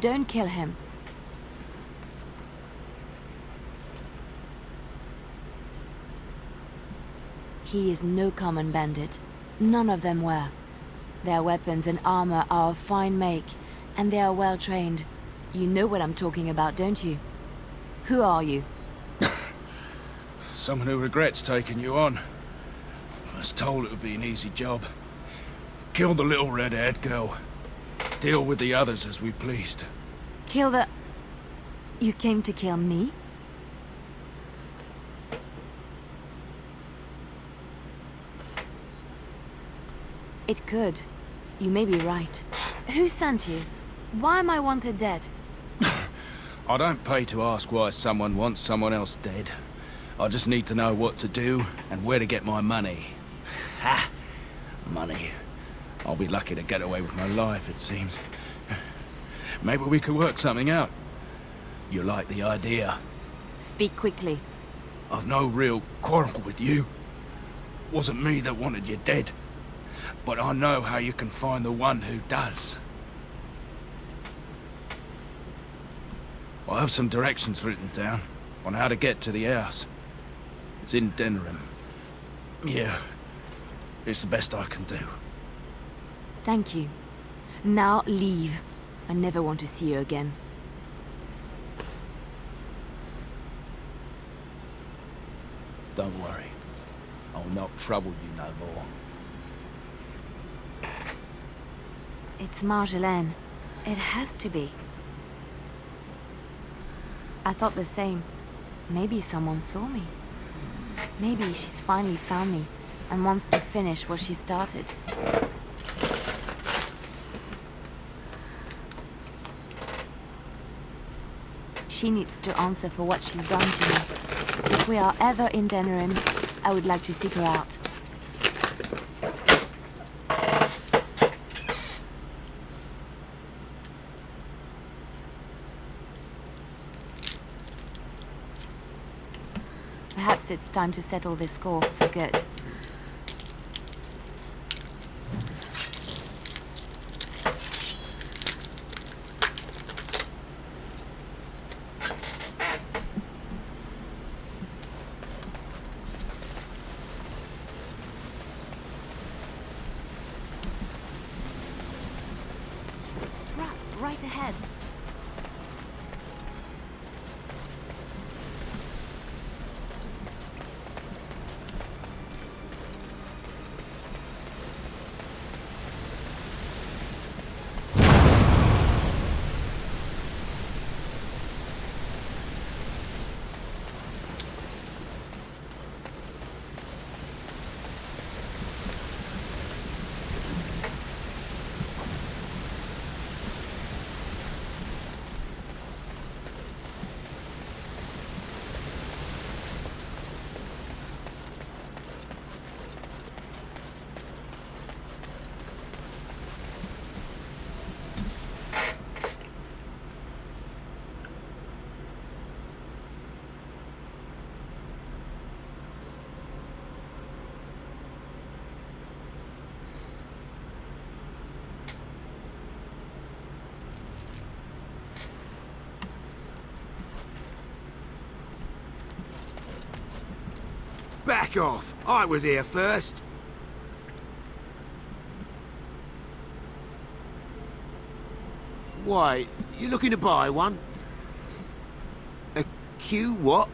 Don't kill him. He is no common bandit. None of them were. Their weapons and armor are of fine make, and they are well trained. You know what I'm talking about, don't you? Who are you? Someone who regrets taking you on. I was told it would be an easy job. Kill the little red-haired girl. Deal with the others as we pleased. Kill the... You came to kill me? It could. You may be right. Who sent you? Why am I wanted dead? I don't pay to ask why someone wants someone else dead. I just need to know what to do and where to get my money. Ha! Money. I'll be lucky to get away with my life, it seems. Maybe we could work something out. You like the idea? Speak quickly. I've no real quarrel with you. Wasn't me that wanted you dead. But I know how you can find the one who does. I have some directions written down on how to get to the house. It's in Denrim. Yeah, it's the best I can do. Thank you. Now leave. I never want to see you again. Don't worry. I'll not trouble you no more. It's Marjolaine. It has to be. I thought the same. Maybe someone saw me. Maybe she's finally found me and wants to finish what she started. She needs to answer for what she's done to me. If we are ever in Denerim, I would like to seek her out. Perhaps it's time to settle this score for good. Right ahead. Back off! I was here first. Why, you looking to buy one? A Q what?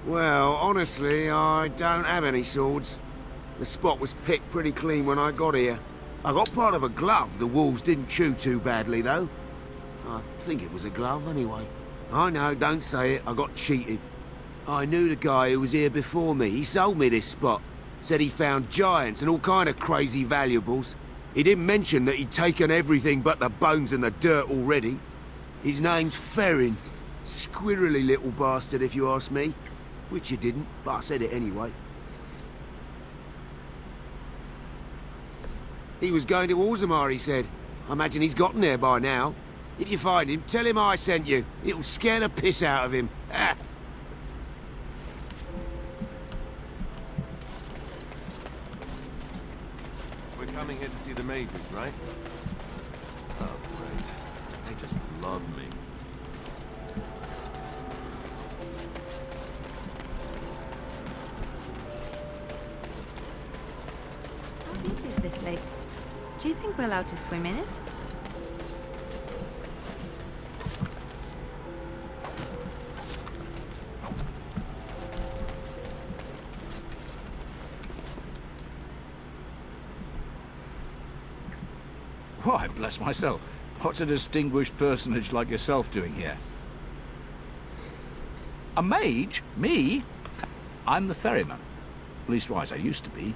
Well, honestly, I don't have any swords. The spot was picked pretty clean when I got here. I got part of a glove the wolves didn't chew too badly, though. I think it was a glove, anyway. I know, don't say it. I got cheated. I knew the guy who was here before me. He sold me this spot. Said he found giants and all kind of crazy valuables. He didn't mention that he'd taken everything but the bones and the dirt already. His name's Ferrin. Squirrely little bastard, if you ask me. Which you didn't, but I said it anyway. He was going to Orzammar, he said. I imagine he's gotten there by now. If you find him, tell him I sent you. It'll scare the piss out of him. Ah. We're coming here to see the mages, right? Oh, great. They just love me. How deep is this lake? Do you think we're allowed to swim in it? Why, bless myself. What's a distinguished personage like yourself doing here? A mage? Me? I'm the ferryman. Leastwise, I used to be.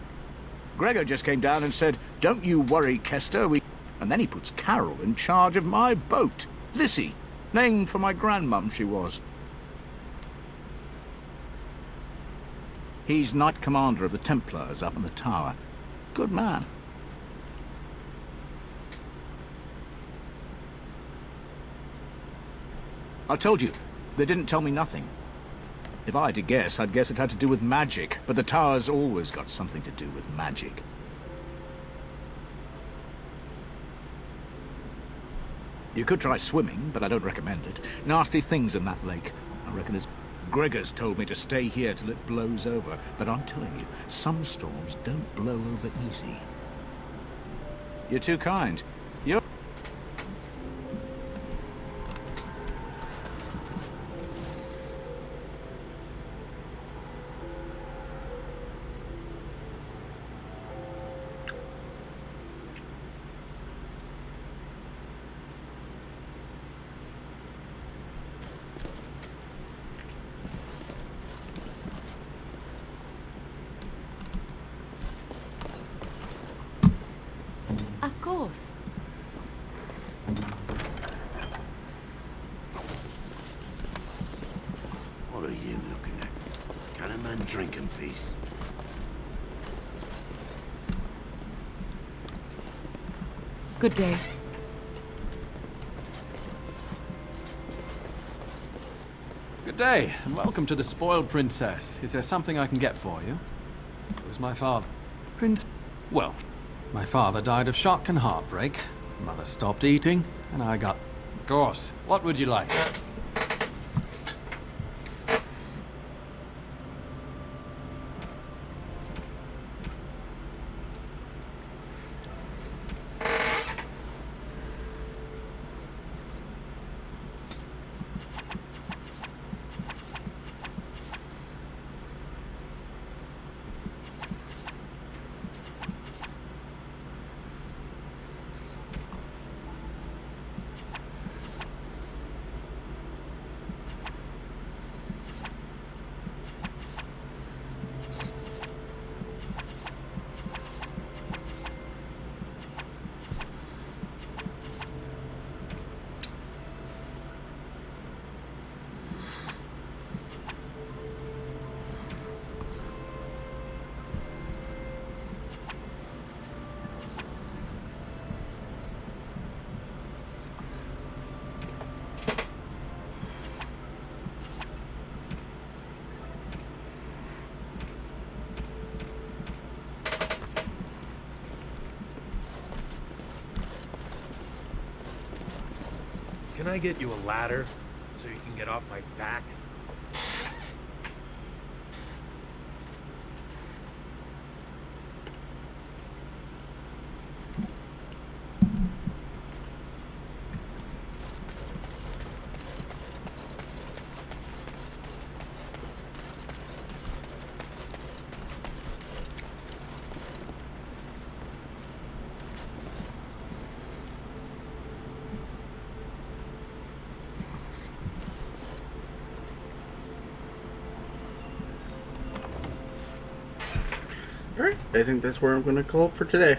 Gregor just came down and said, "Don't you worry, Kester, we..." And then he puts Carol in charge of my boat. Lissy. Named for my grandmum, she was. He's Knight Commander of the Templars up in the tower. Good man. I told you, they didn't tell me nothing. If I had to guess, I'd guess it had to do with magic, but the tower's always got something to do with magic. You could try swimming, but I don't recommend it. Nasty things in that lake. I reckon it's Gregor's told me to stay here till it blows over, but I'm telling you, some storms don't blow over easy. You're too kind. You're... Of course. What are you looking at? Can a man drink in peace? Good day. Good day, and welcome to the Spoiled Princess. Is there something I can get for you? It was my father. Well, my father died of shock and heartbreak. Mother stopped eating, and I got... Of course. What would you like? Can I get you a ladder so you can get off my back? Alright, I think that's where I'm going to call it for today.